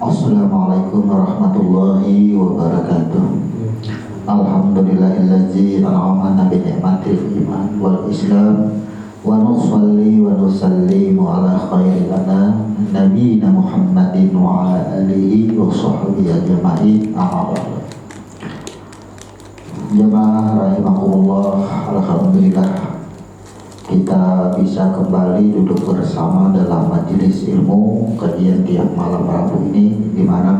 Assalamualaikum warahmatullahi wabarakatuh. Alhamdulillahilladzi an'amana bi ni'matil iman wal islam wa nusalli wa nusallimu ala khairil anam nabiyina Muhammadin wa ala alihi wa sahbihi ajma'in. Jemaah rahimakumullah, alhamdulillah kita bisa kembali duduk bersama dalam majelis ilmu kajian tiap malam Rabu ini, di mana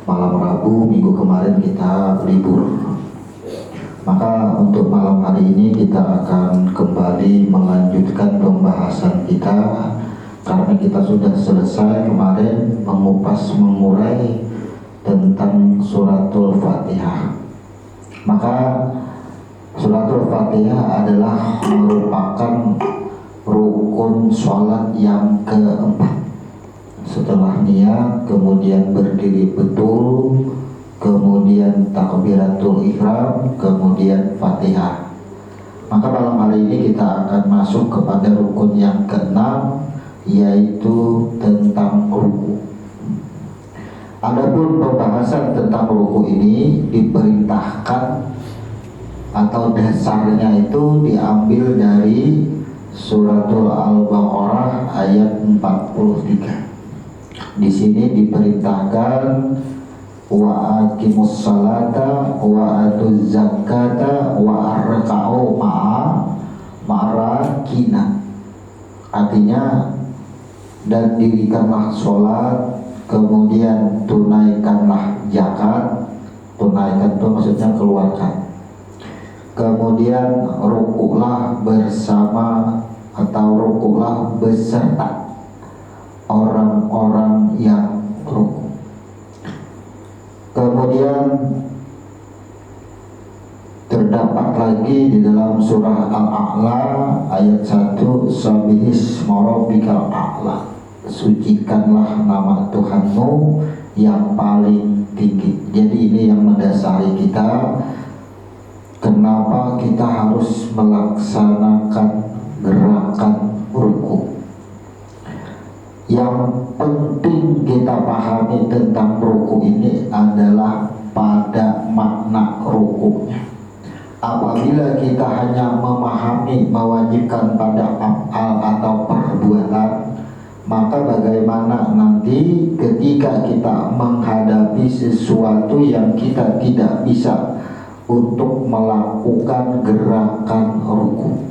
malam Rabu minggu kemarin kita libur. Maka untuk malam hari ini kita akan kembali melanjutkan pembahasan kita, karena kita sudah selesai kemarin mengurai tentang suratul Fatihah. Maka suratul Fatihah adalah merupakan rukun sholat yang keempat. Setelah niat, kemudian berdiri betul, kemudian takbiratul ihram, kemudian Fatihah. Maka malam hari ini kita akan masuk kepada rukun yang keenam, yaitu tentang ruku. Adapun pembahasan tentang ruku ini diperintahkan atau dasarnya itu diambil dari suratul Al-Baqarah ayat 43. Di sini diperintahkan wa aqimus salata wa atuz zakata wa arka'u ma'arakina. Artinya, dan dirikanlah sholat, kemudian tunaikanlah zakat. Tunaikan itu maksudnya keluarkan. Kemudian rukuklah bersama atau rukuklah beserta orang-orang yang ruku. Kemudian terdapat lagi di dalam surah Al-A'la ayat 1, Sabbihisma rabbikal a'la, sucikanlah nama Tuhanmu yang paling tinggi. Jadi ini yang mendasari kita, kenapa kita harus melaksanakan gerakan ruku. Yang penting kita pahami tentang ruku ini adalah pada makna rukunya. Apabila kita hanya memahami mewajibkan pada af'al atau perbuatan, maka bagaimana nanti ketika kita menghadapi sesuatu yang kita tidak bisa untuk melakukan gerakan ruku.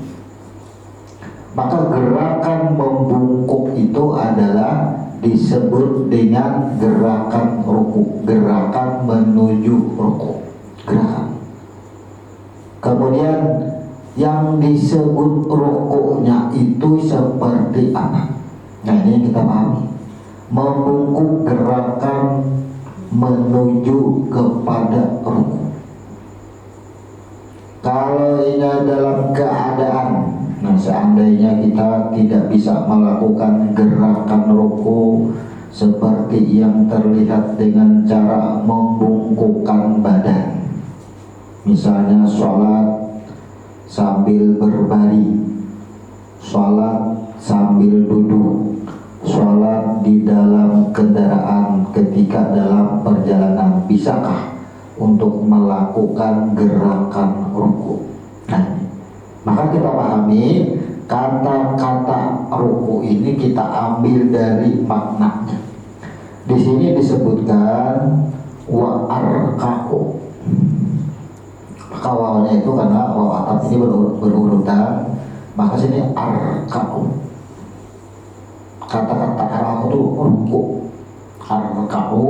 Maka gerakan membungkuk itu adalah disebut dengan gerakan ruku, gerakan menuju ruku, gerakan. Kemudian yang disebut rukunya itu seperti apa? Nah, ini kita pahami. Membungkuk gerakan menuju kepada ruku. Kalau ini dalam keadaan, nah seandainya kita tidak bisa melakukan gerakan ruku seperti yang terlihat dengan cara membungkukkan badan, misalnya sholat sambil berbaring, sholat sambil duduk, sholat di dalam kendaraan ketika dalam perjalanan, bisakah untuk melakukan gerakan ruku? Nah, maka kita pahami kata-kata ruku ini kita ambil dari maknanya. Di sini disebutkan wa arka'u. Maka wawanya itu karena waw atap ini berurutan, maka sini arka'u. Kata-kata arka'u itu ruku. Arka'u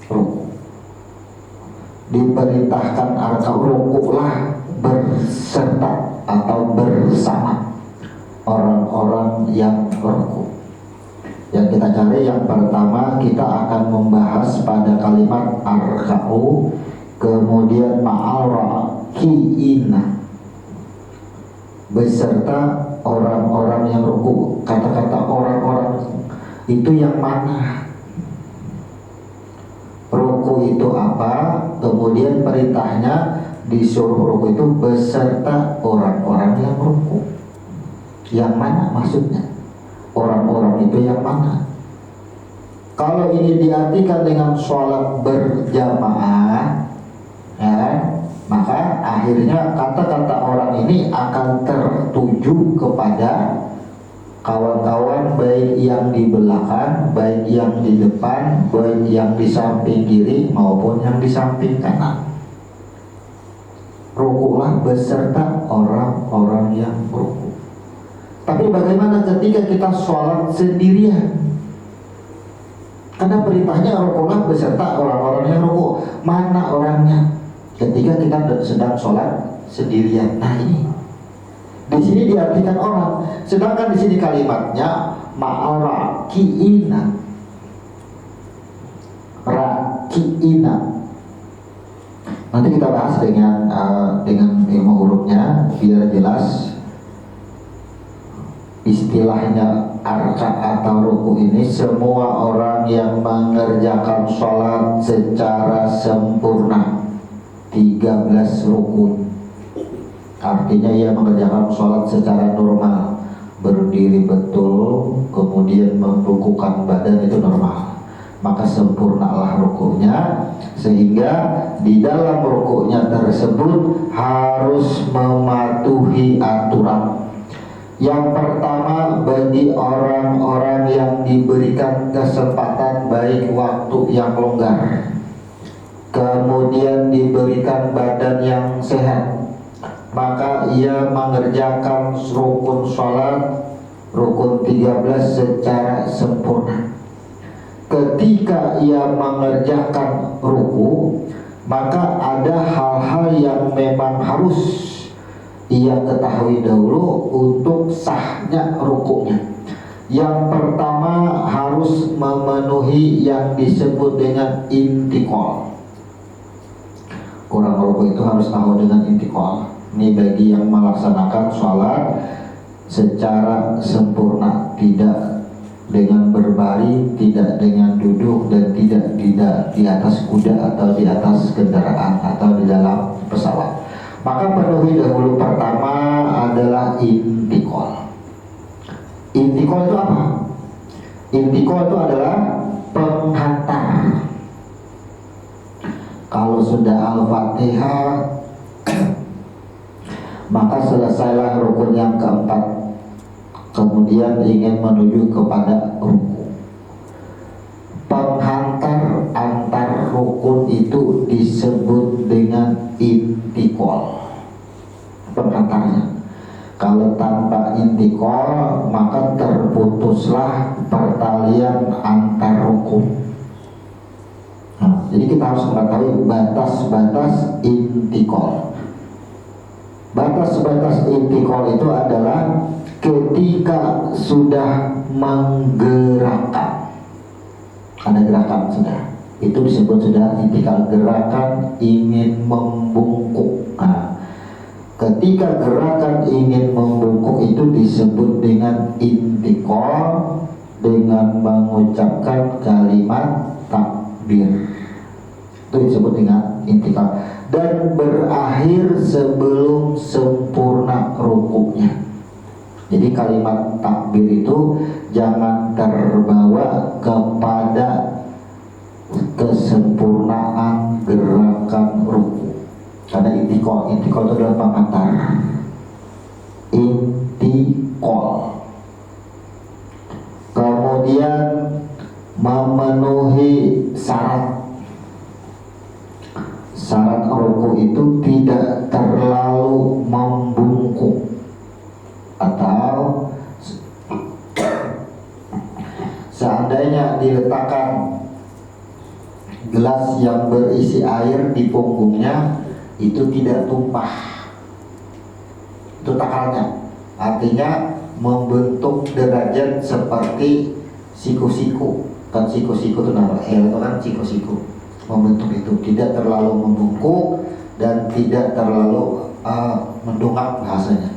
ruku. Diperintahkan arka'u, rukuklah berserta atau bersama orang-orang yang ruku. Yang kita cari yang pertama, kita akan membahas pada kalimat arka'u, kemudian ma'araki'ina, beserta orang-orang yang ruku. Kata-kata orang-orang itu yang mana? Ruku itu apa? Kemudian perintahnya disuruh ruku itu beserta orang-orang yang ruku. Yang mana maksudnya? Orang-orang itu yang mana? Kalau ini diartikan dengan sholat berjamaah, ya, maka akhirnya kata-kata orang ini akan tertuju kepada kawan-kawan baik yang di belakang, baik yang di depan, baik yang di samping kiri maupun yang di samping kanan. Rukulah beserta orang-orang yang ruku. Tapi bagaimana ketika kita sholat sendirian? Karena perintahnya rukulah beserta orang-orang yang ruku. Mana orangnya? Ketika kita sedang sholat sendirian. Nah ini, di sini diartikan orang. Sedangkan di sini kalimatnya ma'araki'ina, raki'ina. Nanti kita bahas dengan ilmu hurufnya biar jelas. Istilahnya arka atau ruku ini semua orang yang mengerjakan sholat secara sempurna 13 rukun. Artinya ia mengerjakan sholat secara normal, berdiri betul, kemudian membungkukkan badan, itu normal. Maka sempurnalah rukunya, sehingga di dalam rukunya tersebut harus mematuhi aturan. Yang pertama, bagi orang-orang yang diberikan kesempatan baik waktu yang longgar, kemudian diberikan badan yang sehat, maka ia mengerjakan rukun sholat, rukun 13 secara sempurna. Ketika ia mengerjakan ruku, maka ada hal-hal yang memang harus ia ketahui dahulu untuk sahnya rukunya. Yang pertama, harus memenuhi yang disebut dengan intikal. Orang ruku itu harus tahu dengan intikal. Ini bagi yang melaksanakan sholat secara sempurna, tidak dengan berbaring, tidak dengan duduk, dan tidak di atas kuda atau di atas kendaraan atau di dalam pesawat. Maka penuhi dahulu pertama adalah intikal. Intikal itu apa? Intikal itu adalah penghantar. Kalau sudah Al-Fatihah, maka selesailah rukun yang keempat. Kemudian ingin menuju kepada ruku. Penghantar antar rukun itu disebut dengan intikal. Penghantarnya. Kalau tanpa intikal, maka terputuslah pertalian antar rukun. Nah, jadi kita harus mengetahui batas-batas intikal. Batas-batas intikal itu adalah ketika sudah menggerakkan, ada gerakan sudah, itu disebut sudah intikal. Gerakan ingin membungkuk. Nah, ketika gerakan ingin membungkuk itu disebut dengan intikal, dengan mengucapkan kalimat takbir. Itu disebut dengan intikal, dan berakhir sebelum sempurna rukuknya. Jadi kalimat takbir itu jangan terbawa kepada kesempurnaan gerakan ruku. Karena intikal itu adalah pengantar. Intikal. Kemudian memenuhi syarat. Syarat ruku itu tidak terlalu membungkuk, atau seandainya diletakkan gelas yang berisi air di punggungnya, itu tidak tumpah. Itu takarannya. Artinya membentuk derajat seperti siku-siku. Kan siku-siku itu nama L itu kan siku-siku. Membentuk itu tidak terlalu membungkuk dan tidak terlalu mendongak bahasanya.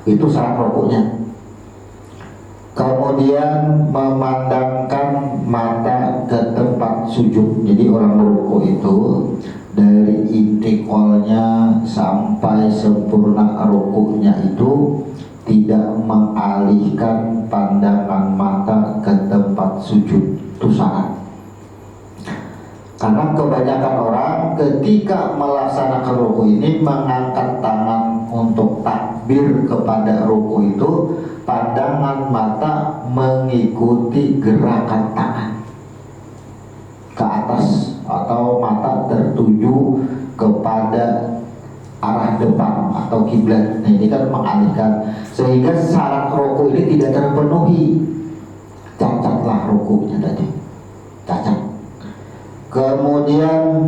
Itu syarat rukuknya. Kemudian memandangkan mata ke tempat sujud. Jadi orang ruku itu dari intikalnya sampai sempurna rukuknya itu tidak mengalihkan pandangan mata ke tempat sujud. Itu syarat. Karena kebanyakan orang ketika melaksanakan ruku ini mengangkat tangan untuk takbir kepada ruku itu, pandangan mata mengikuti gerakan tangan ke atas atau mata tertuju kepada arah depan atau kiblat. Nah, ini kan mengalihkan, sehingga syarat ruku ini tidak terpenuhi. Cacatlah rukunya tadi, cacat. Kemudian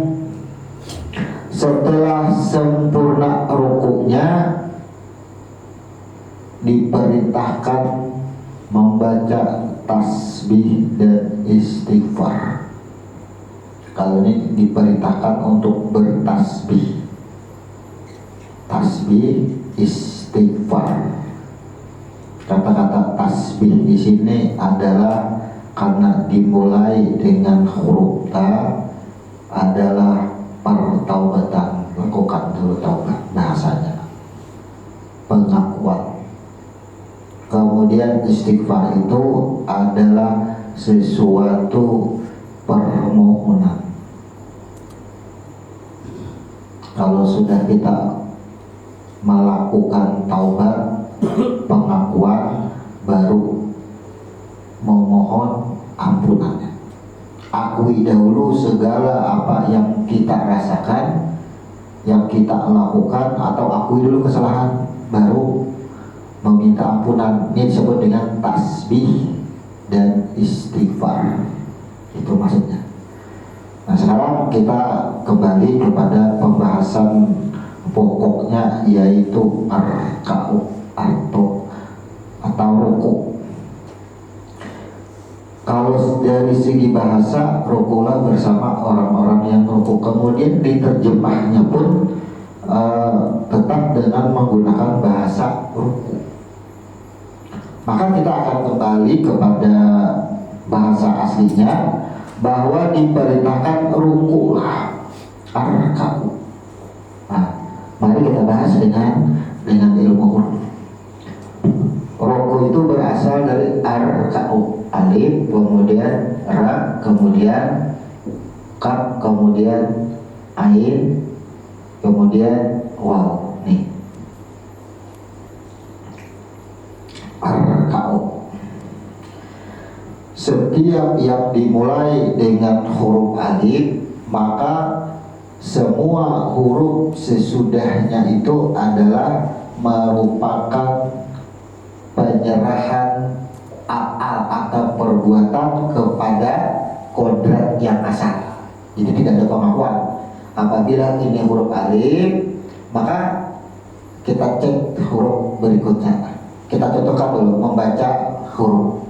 setelah sempurna rukunya diperintahkan membaca tasbih dan istighfar. Kalau ini diperintahkan untuk bertasbih, tasbih, istighfar. Kata-kata tasbih di sini adalah karena dimulai dengan huruf ta, adalah pertaubatan, lakukan dulu taubat, bahasanya pengakuan. Kemudian istighfar itu adalah sesuatu permohonan. Kalau sudah kita melakukan taubat, pengakuan, baru memohon ampunannya. Akui dahulu segala apa yang kita rasakan, yang kita lakukan, atau akui dulu kesalahan, baru meminta ampunan. Ini disebut dengan tasbih dan istighfar. Itu maksudnya. Nah, sekarang kita kembali kepada pembahasan pokoknya, yaitu arka'u atau ruku. Kalau dari segi bahasa, rukulah bersama orang-orang yang ruku. Kemudian diterjemahnya pun tetap dengan menggunakan bahasa ruku. Maka kita akan kembali kepada bahasa aslinya, bahwa diperintahkan rukulah, arka'u. Nah, mari kita bahas dengan ilmu huruf. Ruku itu berasal dari arka'u, alif, kemudian ra, kemudian kaf, kemudian ain, kemudian waw. Nih, arka'u. Setiap yang dimulai dengan huruf alif, maka semua huruf sesudahnya itu adalah merupakan penyerahan af'al atau perbuatan kepada kodrat yang asal. Jadi tidak ada pengakuan. Apabila ini huruf alif, maka kita cek huruf berikutnya. Kita contohkan dulu, membaca huruf.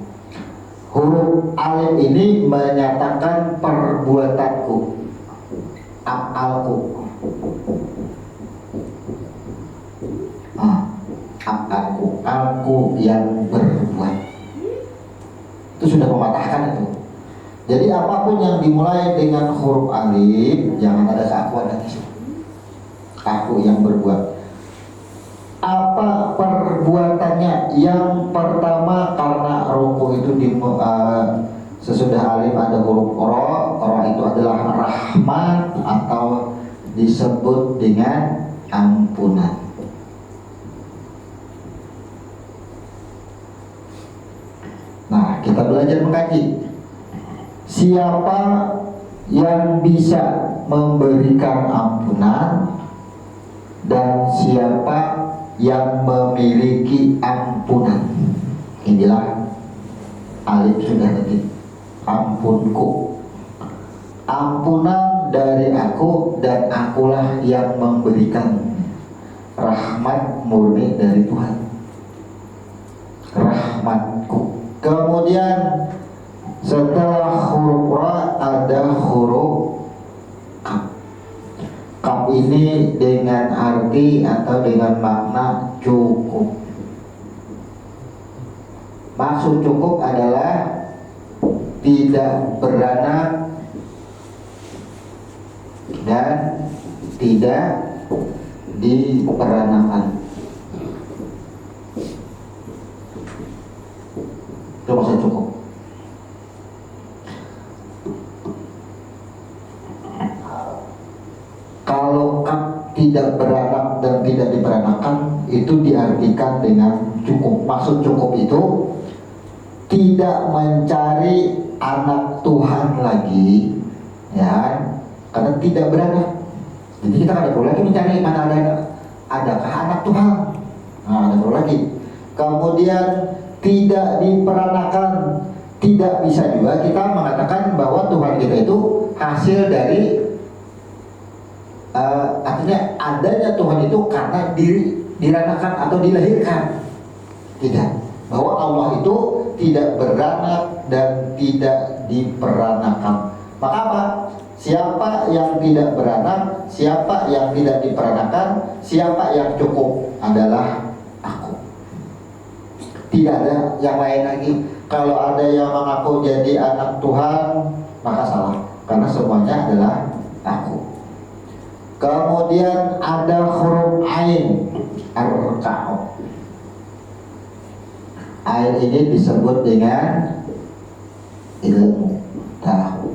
Huruf alif ini menyatakan perbuatanku, af'alku. Aku yang berbuat. Itu sudah mematahkan itu. Jadi apapun yang dimulai dengan huruf alif, jangan ada keakuan lagi. Aku yang berbuat. Apa perbuatannya? Yang pertama, karena ruku itu sesudah alif ada huruf ro. Ro itu adalah rahmat atau disebut dengan ampunan. Nah, kita belajar mengkaji. Siapa yang bisa memberikan ampunan dan siapa yang memiliki ampunan? Inilah alif sudah tadi. Ampunku, ampunan dari aku dan akulah yang memberikan. Rahmat murni dari Tuhan, rahmatku. Kemudian setelah huruf ra ada huruf kaf. Kaf ini dengan arti atau dengan makna cukup. Maksud cukup adalah tidak beranak dan tidak diperanakan. tidak beranak dan tidak diperanakan itu diartikan dengan cukup. Maksud cukup itu tidak mencari anak Tuhan lagi, ya, karena tidak beranak. Jadi kita tidak perlu lagi mencari mana adakah anak Tuhan. Nah, tidak perlu lagi. Kemudian tidak diperanakan. Tidak bisa juga kita mengatakan bahwa Tuhan kita itu hasil dari artinya adanya Tuhan itu karena diranakan atau dilahirkan. Tidak. Bahwa Allah itu tidak beranak dan tidak diperanakan. Maka apa? Siapa yang tidak beranak, siapa yang tidak diperanakan, siapa yang cukup adalah aku. Tidak ada yang lain lagi. Kalau ada yang mengaku jadi anak Tuhan, maka salah, karena semuanya adalah aku. Kemudian ada huruf ain, ar-ka'u. Ain ini disebut dengan ilmu, tahu.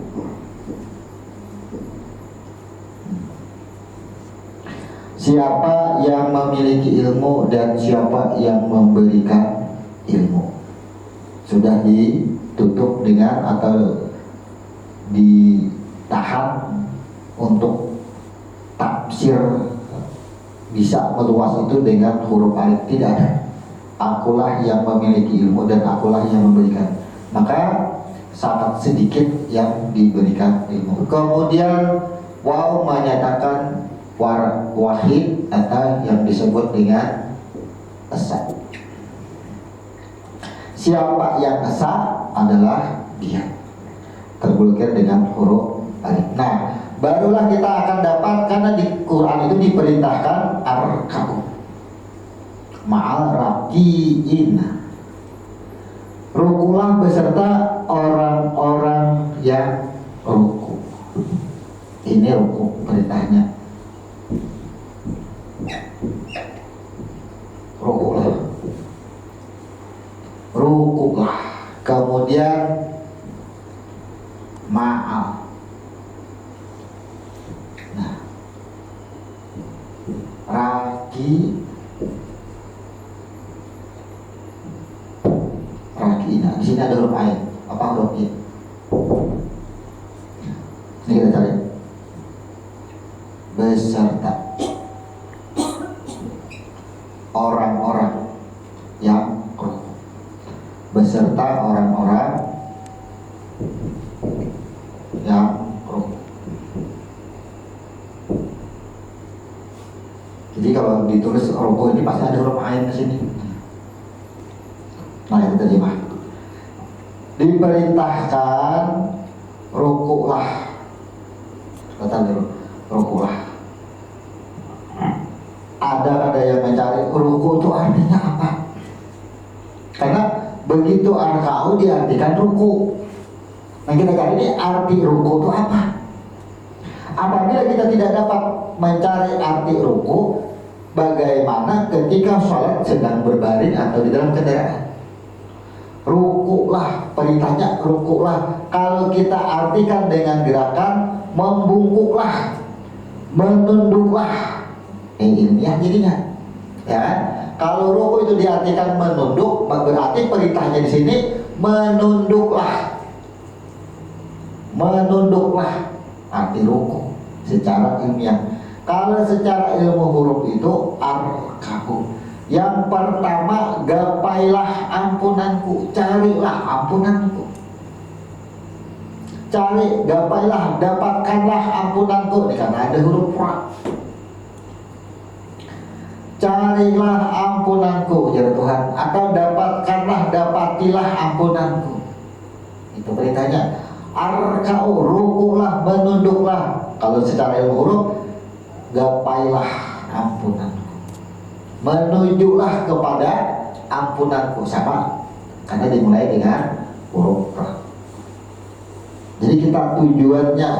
Siapa yang memiliki ilmu dan siapa yang memberikan ilmu. Sudah ditutup dengan atau ditahan untuk tafsir bisa meluas itu dengan huruf alif. Tidak ada. Akulah yang memiliki ilmu dan akulah yang memberikan. Maka sangat sedikit yang diberikan ilmu. Kemudian waw menyatakan wahid atau yang disebut dengan esa. Siapa yang esa adalah dia, terblokir dengan huruf alif. Nah, barulah kita akan dapat, karena di Quran itu diperintahkan ar-ka'u ma'al raki'in, rukulah beserta orang-orang yang ruku. Ini ruku perintahnya. Rukulah. Kemudian ma'al. Nah, raki nah, di sini ada huruf ain. Apa huruf i? Ini kita cari. Beserta orang-orang yang ruku. Beserta orang-orang yang ruku. Jadi kalau ditulis ruku ini pasti ada huruf ain di sini. Nah, itu terjemah. Diperintahkan rukulah. Kata dulu, rukulah. Ada yang mencari ruku itu artinya apa? Karena begitu ar-ka'u diartikan ruku. Nah, kita cari ini arti ruku itu apa? Apabila kita tidak dapat mencari arti ruku, bagaimana ketika sholat sedang berbaring atau di dalam kendaraan? Rukulah, perintahnya rukulah. Kalau kita artikan dengan gerakan membungkuklah, menunduklah, ilmiah jadinya, ya. Kalau ruku itu diartikan menunduk, berarti perintahnya di sini menunduklah, menunduklah arti ruku secara ilmiah. Kalau secara ilmu huruf itu ar-ka'u. Yang pertama, gapailah ampunanku, carilah ampunanku. Cari, gapailah, dapatkanlah ampunanku. Ini karena ada huruf ra. Carilah ampunanku, ya Tuhan. Atau dapatkanlah, dapatilah ampunanku. Itu perintahnya. Ar-ka'u, rukulah, menunduklah. Kalau secara ilmu huruf, gapailah ampunanku, menunjuklah kepada ampunanku. Sama, karena dimulai dengan huruf ra. Jadi kita tujuannya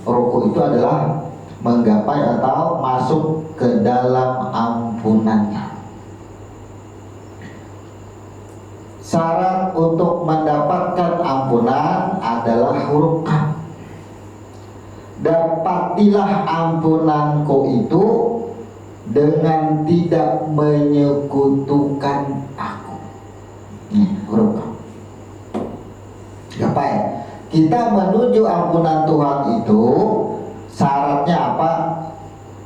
ruku itu adalah menggapai atau masuk ke dalam ampunannya. Syarat untuk mendapatkan ampunan adalah huruf kaf. Dapatilah ampunanku itu dengan tidak menyekutukan aku. Huruf A. Gapai. Kita menuju ampunan Tuhan itu syaratnya apa?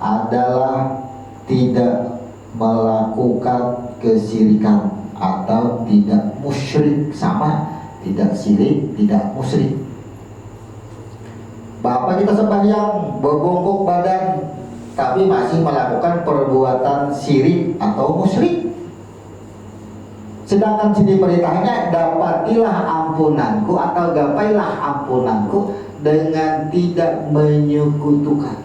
Adalah tidak melakukan kesyirikan atau tidak musyrik. Sama, tidak syirik, tidak musyrik. Bapak kita sembahyang berbongkok badan tapi masih melakukan perbuatan syirik atau musyrik. Sedangkan sini perintahnya dapatilah ampunanku atau gapailah ampunanku dengan tidak menyekutukan.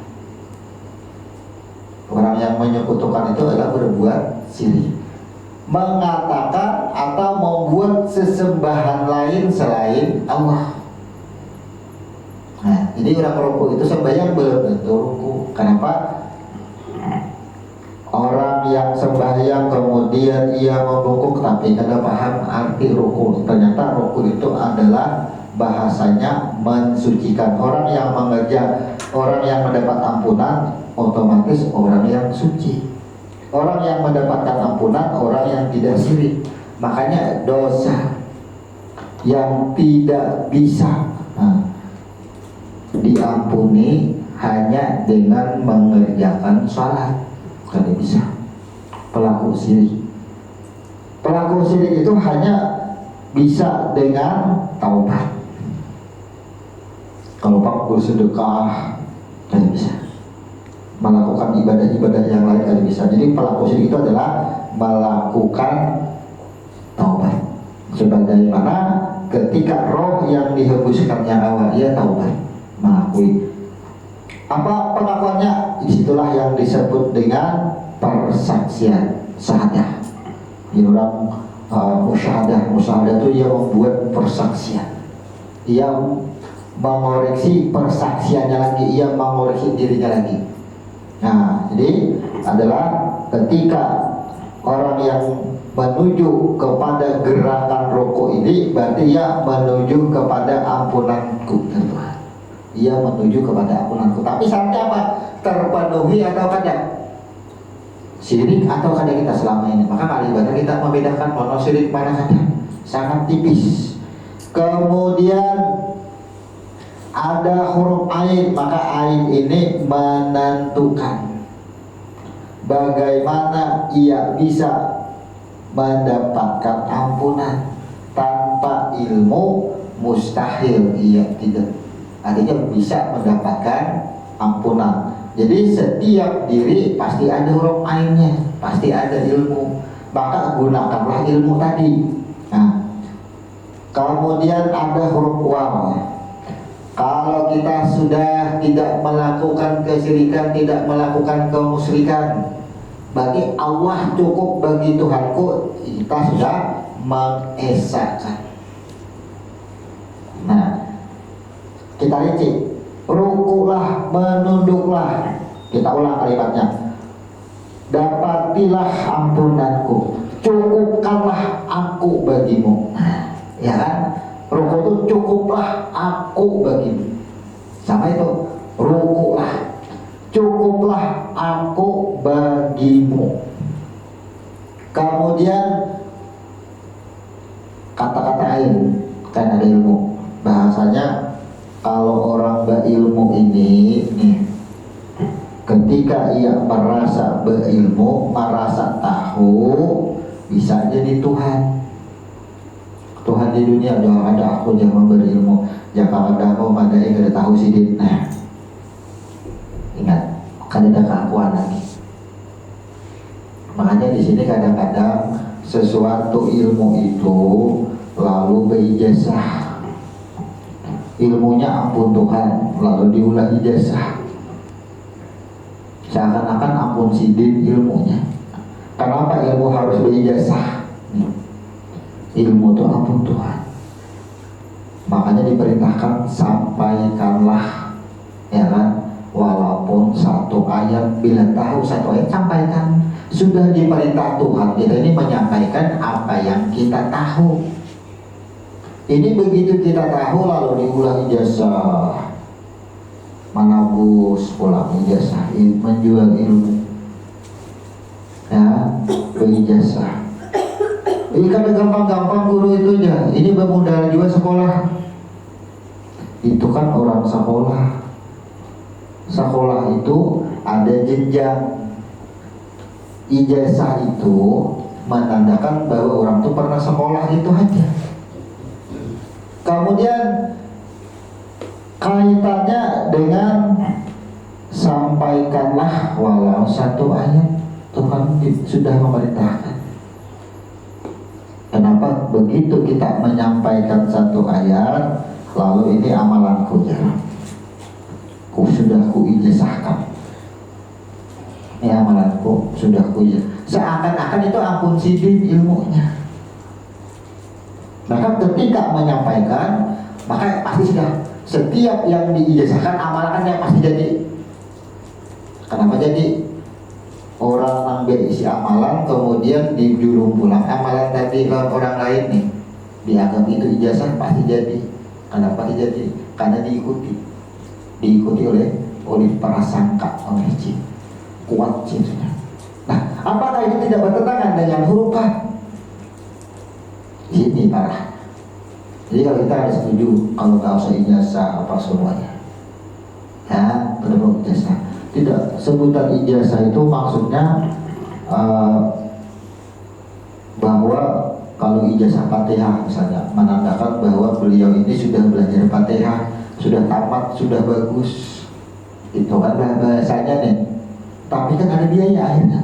Orang yang menyekutukan itu adalah berbuat syirik, mengatakan atau membuat sesembahan lain selain Allah. Nah, jadi orang ruku itu sembahyang belum tentu ruku. Kenapa? Orang yang sembahyang kemudian ia membungkuk tapi tidak paham arti ruku. Ternyata ruku itu adalah bahasanya mensucikan. Orang yang mengerja, orang yang mendapat ampunan otomatis orang yang suci. Orang yang mendapatkan ampunan orang yang tidak syirik. Makanya dosa yang tidak bisa diampuni hanya dengan mengerjakan sholat. Tidak bisa. Pelaku syirik itu hanya bisa dengan taubat. Kalau pak bersedekah tidak bisa. Melakukan ibadah-ibadah yang lain tidak bisa. Jadi pelaku syirik itu adalah melakukan taubat. Sebagaimana ketika roh yang dihembuskannya awal ia taubat, mengakui. Apa pengakuannya? Disitulah yang disebut dengan persaksian syahadah. Ini orang musyahadah itu ia membuat persaksian. Ia mengoreksi persaksiannya lagi, ia mengoreksi dirinya lagi. Nah, jadi adalah ketika orang yang menuju kepada gerakan rukuk ini berarti ia menuju kepada ampunanku Tuhan. Ia menuju kepada ampunanku. Tapi syaratnya apa? Terpenuhi atau tidak? Syirik atau kada kita selama ini. Maka kali ibadah kita membedakan mana syirik mana kada. Sangat tipis. Kemudian ada huruf ain, maka ain ini menentukan bagaimana ia bisa mendapatkan ampunan. Tanpa ilmu mustahil ia tidak. Artinya bisa mendapatkan ampunan. Jadi setiap diri pasti ada huruf ainnya, pasti ada ilmu. Maka gunakanlah ilmu tadi. Nah, kemudian ada huruf waw. Kalau kita sudah tidak melakukan kesyirikan, tidak melakukan kemusyrikan, bagi Allah cukup, bagi Tuhanku kita sudah mengesahkan. Nah, kita rinci, rukulah, menunduklah. Kita ulang kalimatnya. Dapatilah ampunanku, cukupkanlah aku bagimu. Ya kan? Ruku itu cukuplah aku bagimu. Sama itu, rukulah, cukuplah aku bagimu. Kemudian kata-kata lain, kan ada ilmu. Bahasanya kalau orang berilmu ini nih, ketika ia merasa berilmu, merasa tahu, bisa jadi Tuhan. Tuhan di dunia jangan ada aku jangan berilmu, jangan ada aku madai kada tahu sidin. Nah, ingat, kada ada keakuan lagi. Makanya di sini kadang-kadang sesuatu ilmu itu lalu berijazah. Ilmunya ampun Tuhan, lalu diulang ijazah. Seakan-akan ampun sidin ilmunya. Kenapa ilmu harus berijazah? Ilmu itu ampun Tuhan. Makanya diperintahkan sampaikanlah, ya kan? Walaupun satu ayat, bila tahu satu ayat sampaikan. Sudah diperintah Tuhan, kita ini menyampaikan apa yang kita tahu. Ini begitu kita tahu lalu diulang ijazah, menabus ulang ijazah, menjual ilmu. ya, berijazah. Ini kan gampang-gampang guru itu aja. Ini bermodal juga sekolah. Itu kan orang sekolah. Sekolah itu ada jenjang. Ijazah itu menandakan bahwa orang itu pernah sekolah, itu aja. Kemudian kaitannya dengan sampaikanlah walau satu ayat. Tuhan sudah memerintahkan. Kenapa begitu kita menyampaikan satu ayat, lalu ini amalanku ya, sudah ijazahkan. Ini amalanku sudah seakan-akan itu ampun sidin ilmunya. Maka ketika menyampaikan, maka pasti sudah setiap yang diijazahkan amalannya pasti jadi. Kenapa jadi? Orang ambil isi amalan kemudian dijulung pulang amalan tadi orang lain nih, dianggap itu ijazah, pasti jadi. Kenapa jadi? Karena diikuti oleh prasangka, oleh jin, kuat jinnya. Nah, apakah itu tidak bertentangan dengan huruf K? Ini parah. Jadi kalau kita harus setuju kalau nggak usah ijazah apa semuanya, ya benar ijazah. Tidak, sebutan ijazah itu maksudnya bahwa kalau ijazah Fatihah misalnya menandakan bahwa beliau ini sudah belajar Fatihah, sudah tamat, sudah bagus. Itu kan bahasanya nih. Tapi kan ada biaya akhirnya.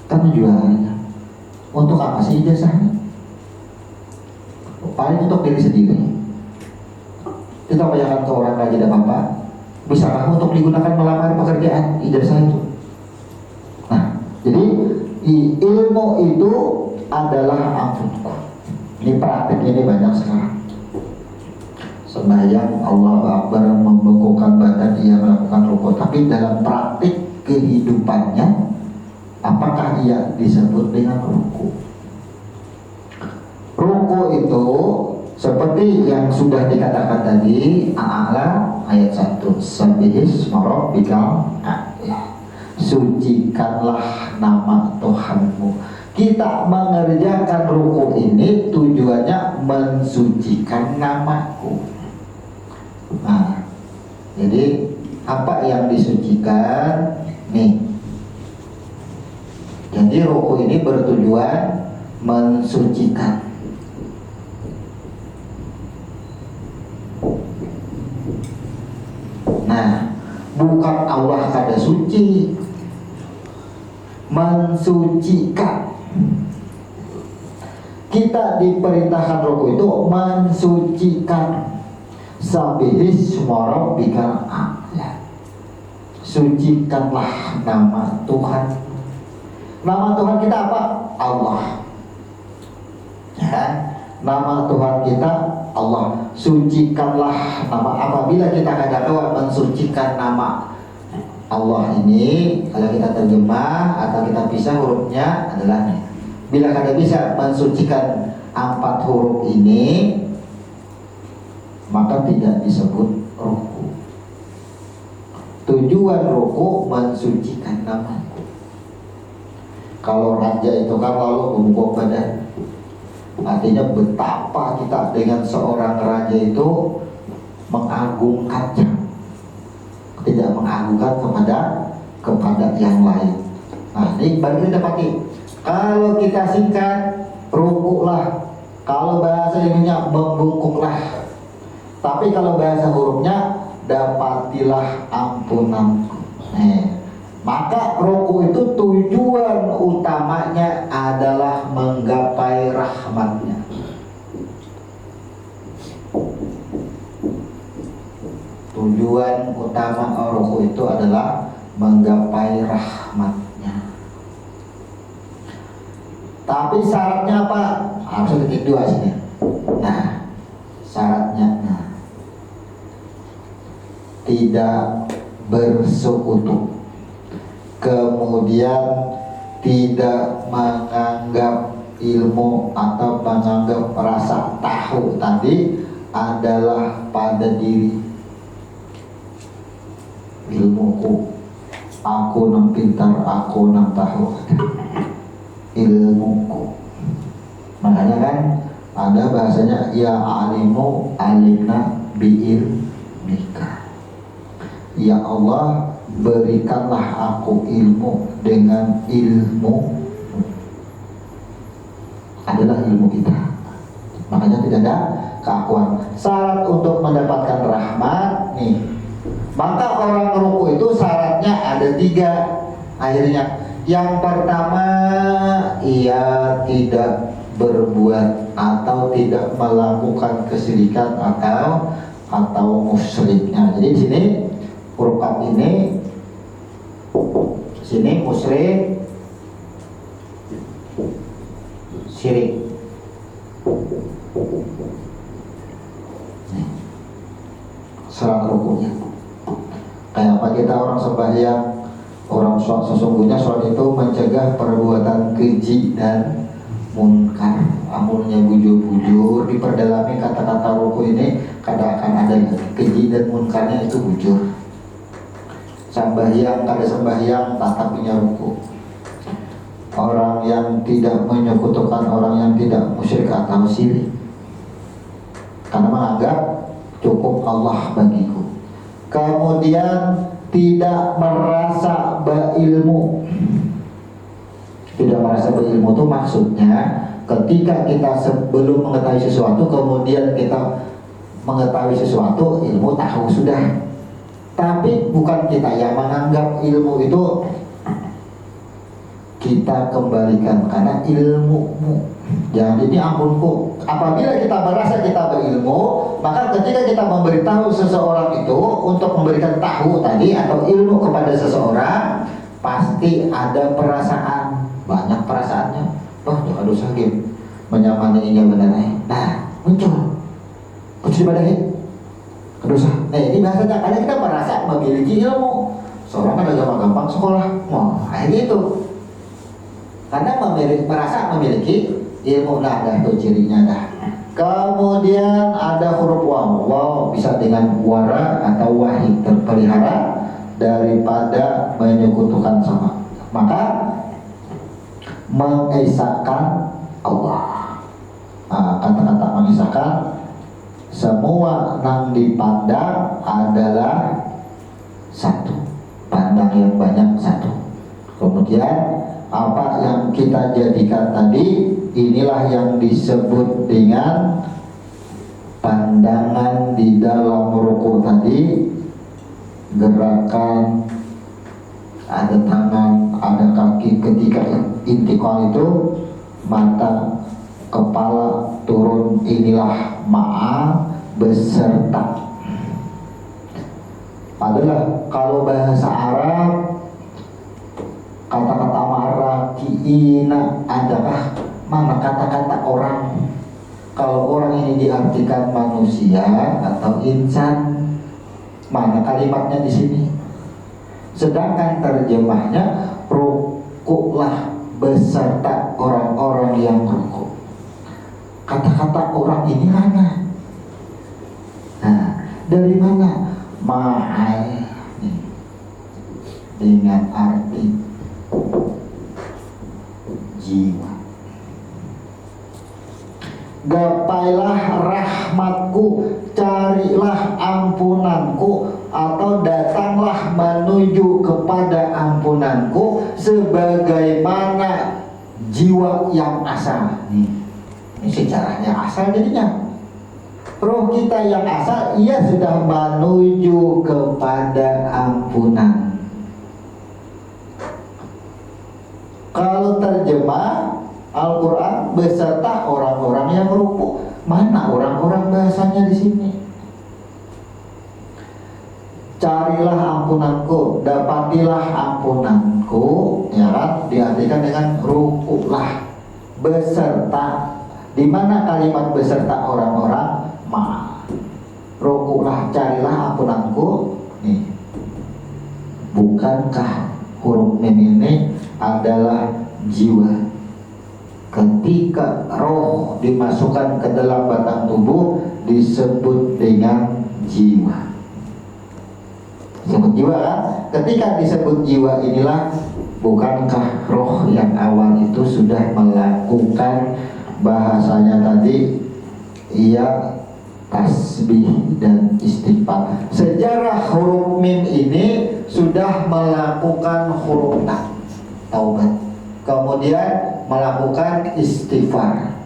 Kan jualannya. Untuk apa sih ijazahnya? Paling untuk diri sendiri. Kita bayangkan ke orang gaji dan bapak, bisakah untuk digunakan melamar pekerjaan ijazah itu? Nah, jadi ilmu itu adalah ampunku. Ini praktik ini banyak sekarang. Sembahyang Allahu Akbar, membengkokkan badan, ia melakukan rukuk, tapi dalam praktik kehidupannya apakah ia disebut dengan rukuk? Rukuk itu seperti yang sudah dikatakan tadi, Al-A'la ayat 1, Sabbihis marabbikal a'la, sucikanlah nama Tuhanmu. Kita mengerjakan rukuk ini tujuannya mensucikan namaku. Nah, jadi apa yang disucikan nih? Jadi rukuk ini bertujuan mensucikan. Nah, bukan Allah kada suci, mensucikan. Kita diperintahkan rukuk itu mensucikan. Sabbihis marabbikal a'la, sucikanlah nama Tuhan. Nama Tuhan kita apa? Allah. Ya, nama Tuhan kita Allah. Sucikanlah nama. Apabila kita katakan mensucikan nama Allah ini, kalau kita terjemah atau kita pisah hurufnya adalah nih. Bila kada bisa mensucikan 4 huruf ini, maka tidak disebut ruku. Tujuan ruku mensucikan namaku. Kalau raja itu kan lalu membungkuk badan, artinya betapa kita dengan seorang raja itu mengagungkannya, tidak mengagungkan kepada yang lain. Nah, ini baru kita dapati. Kalau kita singkat, rukuklah. Kalau bahasa ininya membungkuklah. Tapi kalau bahasa hurufnya, dapatilah ampunanku. Maka ruku itu tujuan utamanya adalah menggapai rahmatnya. Tujuan utama ruku itu adalah menggapai rahmatnya. Tapi syaratnya apa? Harus titik 2 sini. Nah, syaratnya tidak bersekutu, kemudian tidak menganggap ilmu atau menganggap rasa tahu tadi adalah pada diri ilmuku. aku nang pintar, aku nang tahu, ilmuku. Makanya kan ada bahasanya ya alimu alimna bi'ilmika. Ya Allah, berikanlah aku ilmu dengan ilmu, adalah ilmu kita. Makanya tidak ada keakuan. Syarat untuk mendapatkan rahmat nih, maka orang ruku itu syaratnya ada 3 akhirnya. Yang pertama, ia tidak berbuat atau tidak melakukan kesyirikan atau musyriknya. Jadi di sini huruf kaf ini, sini musyrik, syirik. Syarat rukunya. Kayak apa kita orang sembahyang, orang sholat, sesungguhnya sholat itu mencegah perbuatan keji dan munkar. Amunnya bujur-bujur, diperdalami kata-kata ruku ini, kadang akan ada keji dan munkarnya itu bujur. Sembahyang, kada sembahyang, tatapinya ruku. Orang yang tidak menyekutukan orang yang tidak musyrik atau syirik, karena menganggap cukup Allah bagiku. Kemudian tidak merasa berilmu. Tidak merasa berilmu itu maksudnya ketika kita sebelum mengetahui sesuatu, kemudian kita mengetahui sesuatu, ilmu tahu sudah. Tapi bukan kita yang menganggap ilmu itu kita kembalikan karena ilmumu. Jadi ampunku. Apabila kita merasa kita berilmu, maka ketika kita memberitahu seseorang itu untuk memberikan tahu tadi atau ilmu kepada seseorang, pasti ada perasaan, banyak perasaannya. Oh, aduh sakit, menyamani ini benar. Nah, muncul kucing badai. Aduh sakit. Nah, ini bahasanya karena kita merasa memiliki ilmu. Seorang kan gampang-gampang sekolah. Wah, akhirnya itu. Karena merasa memiliki ilmu. Nah, dah itu cirinya dah. Kemudian ada huruf waw. Waw bisa dengan wara atau wahid, terpelihara daripada menyekutukan sama. Maka mengesahkan Allah. Nah, kata-kata mengesahkan, semua yang dipandang adalah satu, pandang yang banyak satu. Kemudian apa yang kita jadikan tadi, inilah yang disebut dengan pandangan di dalam ruku tadi. Gerakan, ada tangan, ada kaki. Ketika intikal itu mata, kepala turun, inilah ma'a beserta. Adalah kalau bahasa Arab kata-kata marakiina, adakah mana kata-kata orang? Kalau orang ini diartikan manusia atau insan, mana kalimatnya di sini? Sedangkan terjemahnya rukuklah beserta orang-orang yang rukuk. Kata-kata orang ini mana? Nah, dari mana? Ma'ai dengan arti jiwa. Gapailah rahmatku, carilah ampunanku, atau datanglah menuju kepada ampunanku sebagaimana jiwa yang asal. Ini sejarahnya asal jadinya. Roh kita yang asal, ia sudah menuju kepada ampunan. Kalau terjemah Al-Quran beserta orang-orang yang rukuk, mana orang-orang bahasanya di sini? Carilah ampunanku, dapatilah ampunanku, ya kan? Diartikan dengan rukuklah beserta. Di mana kalimat beserta orang-orang? Rukuklah, carilah ampunanku. Nih, bukankah huruf mim ini adalah jiwa? Ketika roh dimasukkan ke dalam batang tubuh disebut dengan jiwa. Disebut jiwa kan? Ketika disebut jiwa inilah, bukankah roh yang awal itu sudah melakukan bahasanya tadi, ia tasbih dan istighfar. Sejarah huruf mim ini sudah melakukan huruf taubat, kemudian melakukan istighfar.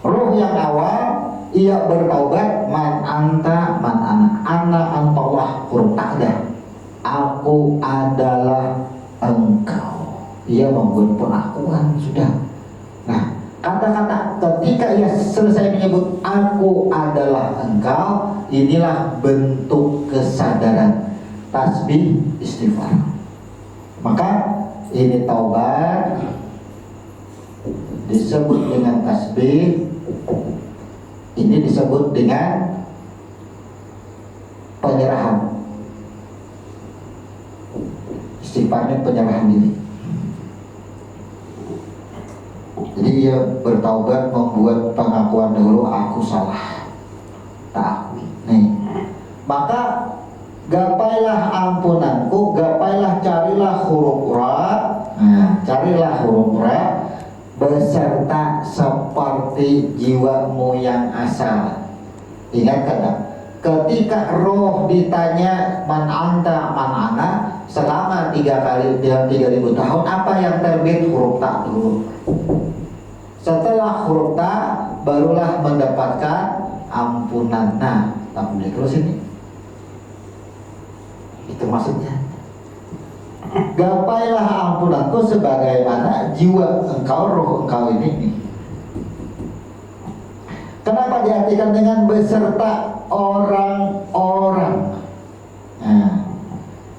Roh yang awal ia bertaubat, man anta man ana antallah, huruf ta'dah, aku adalah engkau. Ia membuat pengakuan sudah. Nah, kata-kata ketika ia selesai menyebut aku adalah engkau, inilah bentuk kesadaran, tasbih istighfar. Maka ini taubat disebut dengan tasbih, ini disebut dengan penyerahan. Istighfarnya penyerahan diri. Jadi ia bertaubat, membuat pengakuan dahulu, aku salah, tak akui. Nih, maka gapailah ampunanku, gapailah, carilah huruf ra. Nah, carilah huruf ra beserta seperti jiwamu yang asal. Ingat kata, ketika roh ditanya man anta man ana selama 3.000 tahun, apa yang terbit? Huruf ta dulu. Setelah huruf ta barulah mendapatkan ampunan. Nah, tak boleh terus ini. Itu maksudnya. Gapailah ampunanku sebagaimana jiwa engkau, roh engkau ini. Kenapa diartikan dengan beserta orang-orang? Nah,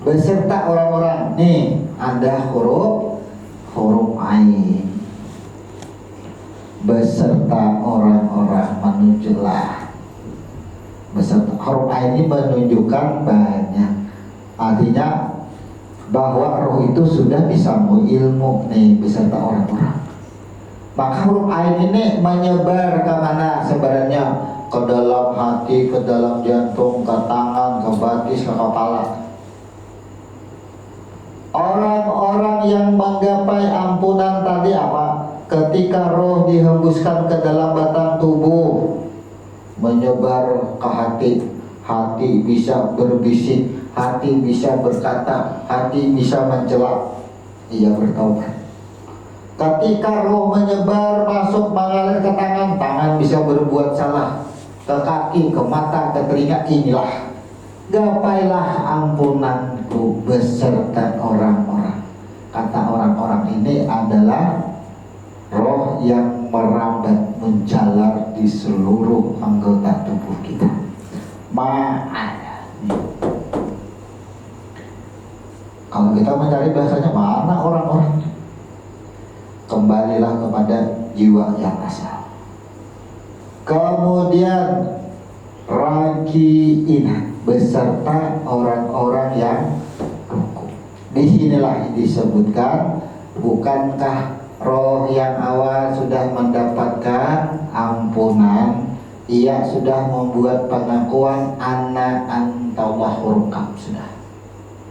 beserta orang-orang. Nih, ada huruf ain. Beserta orang-orang, menujulah. Beserta huruf ain ini menunjukkan banyak. Artinya bahwa roh itu sudah bisa ilmu nih, beserta orang-orang. Maka huruf ain ini menyebar ke mana sebarannya? Ke dalam hati, ke dalam jantung, ke tangan, ke batis, ke kepala. Orang-orang yang menggapai ampunan tadi apa? Ketika roh dihembuskan ke dalam batang tubuh, menyebar ke hati. Hati bisa berbisik, hati bisa berkata, hati bisa mencela. Ia bertaubat. Ketika roh menyebar, masuk mengalir ke tangan, tangan bisa berbuat salah, ke kaki, ke mata, ke telinga. Inilah gapailah ampunanku beserta orang-orang. Kata orang-orang ini adalah roh yang merambat, menjalar di seluruh anggota tubuh kita. Ma'ana. Kalau kita mencari bahasanya, mana orang-orang? Kembalilah kepada jiwa yang asal. Kemudian rakiina, beserta orang-orang yang rukuk. Disinilah disebutkan, bukankah roh yang awal sudah mendapatkan ampunan, ia sudah membuat pengakuan ana antallah hurkam sudah.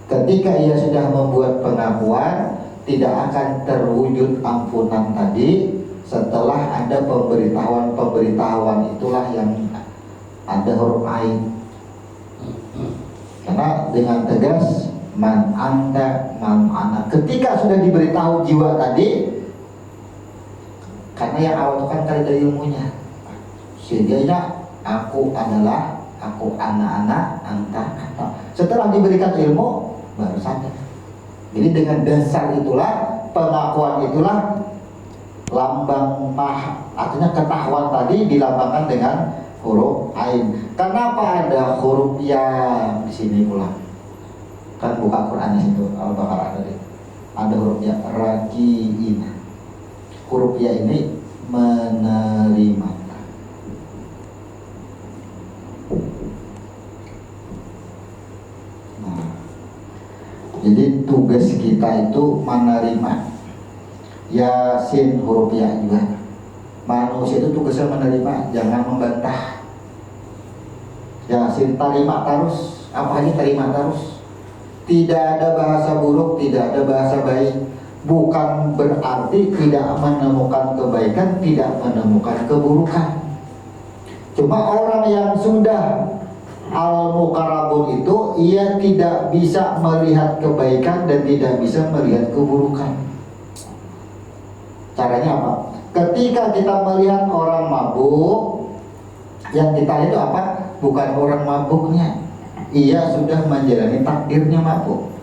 Ketika ia sudah membuat pengakuan, tidak akan terwujud ampunan tadi setelah ada pemberitahuan itulah yang ada huruf ain. Karena dengan tegas man anta man ana, ketika sudah diberitahu jiwa tadi, karena yang awal itu kan dari ilmunya, sehingga aku adalah, aku anak-anak, anta. Setelah diberikan ilmu baru sadar. Jadi dengan dasar itulah, pengakuan itulah, lambang artinya ketahuan tadi dilambangkan dengan huruf ain. Kenapa ada huruf ya di sini pula? Kan buka Qurannya itu Al-Baqarah tadi. Ada huruf ya, rakiin. Huruf ya ini menerima. Nah, jadi tugas kita itu menerima. Yasin huruf ya juga. Manusia itu tugasnya menerima, jangan membantah. Yasin terima terus, apa aja terima terus. Tidak ada bahasa buruk, tidak ada bahasa baik. Bukan berarti tidak menemukan kebaikan, tidak menemukan keburukan. Cuma orang yang sudah al-muqarrabun itu, ia tidak bisa melihat kebaikan dan tidak bisa melihat keburukan. Caranya apa? Ketika kita melihat orang mabuk, yang kita lihat itu apa? Bukan orang mabuknya, ia sudah menjalani takdirnya mabuk.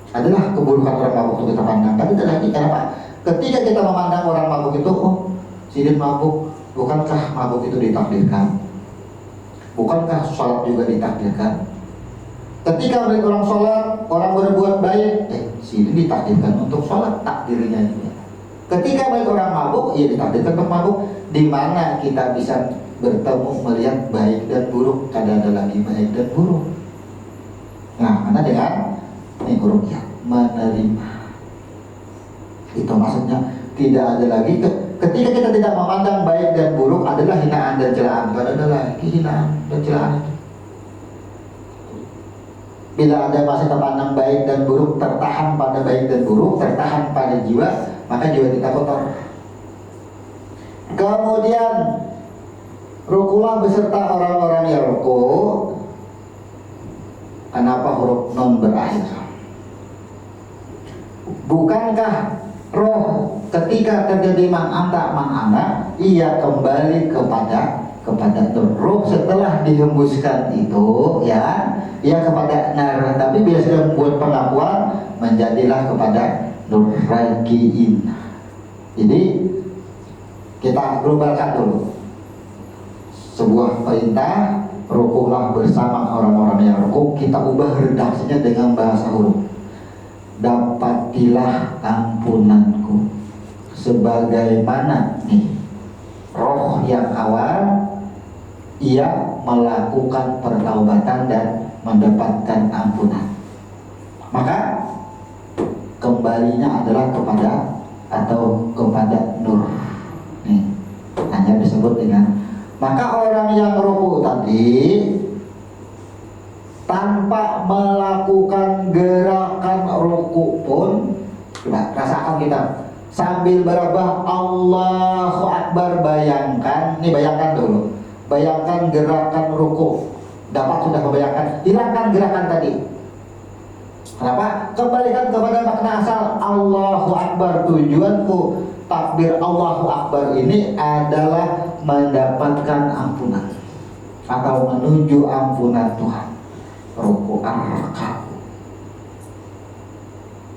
Adalah keburukan orang mabuk itu kita pandang. Tapi lagi kenapa? Ketika kita memandang orang mabuk itu, oh, sidin mabuk, bukankah mabuk itu ditakdirkan? Bukankah sholat juga ditakdirkan? Ketika melihat orang sholat, orang berbuat baik, sidin ditakdirkan untuk sholat, takdirnya juga. Ketika melihat orang mabuk, ia ditakdirkan untuk mabuk. Di mana kita bisa bertemu melihat baik dan buruk? Kadang ada lagi baik dan buruk. Nah, mana dengan ini huruf ya, menerima. Itu maksudnya tidak ada lagi ketika kita tidak memandang baik dan buruk adalah hinaan dan celaan. Tidak ada lagi hinaan dan celaan itu. Bila ada masih terpandang baik dan buruk, tertahan pada baik dan buruk, tertahan pada jiwa, maka jiwa kita kotor. Kemudian rukulah beserta orang-orang yang ruku. Kenapa huruf nun berakhir? Bukankah roh ketika terjadi mang'ana, ia kembali kepada nur. Roh setelah dihembuskan itu, ya, ia kepada nar. Tapi bila sudah membuat pengakuan, menjadilah kepada nur rajiin. Jadi kita globalkan dulu. Sebuah perintah, rukulah bersama orang-orang yang ruku. Kita ubah redaksinya dengan bahasa huruf. Dapatilah ampunanku. Sebagaimana nih roh yang awal, ia melakukan pertaubatan dan mendapatkan ampunan. Maka kembalinya adalah kepada nur. Nih, hanya disebut dengan. Maka orang yang ruku tadi tanpa melakukan gerakan ruku pun, coba rasakan kita sambil berabah Allahu Akbar, bayangkan, ini bayangkan dulu, bayangkan gerakan ruku, dapat sudah membayangkan, hilangkan gerakan tadi. Kenapa? Kembalikan kepada makna asal Allahu Akbar. Tujuanku takbir Allahu Akbar ini adalah mendapatkan ampunan atau menuju ampunan Tuhan. Ruku arka'u.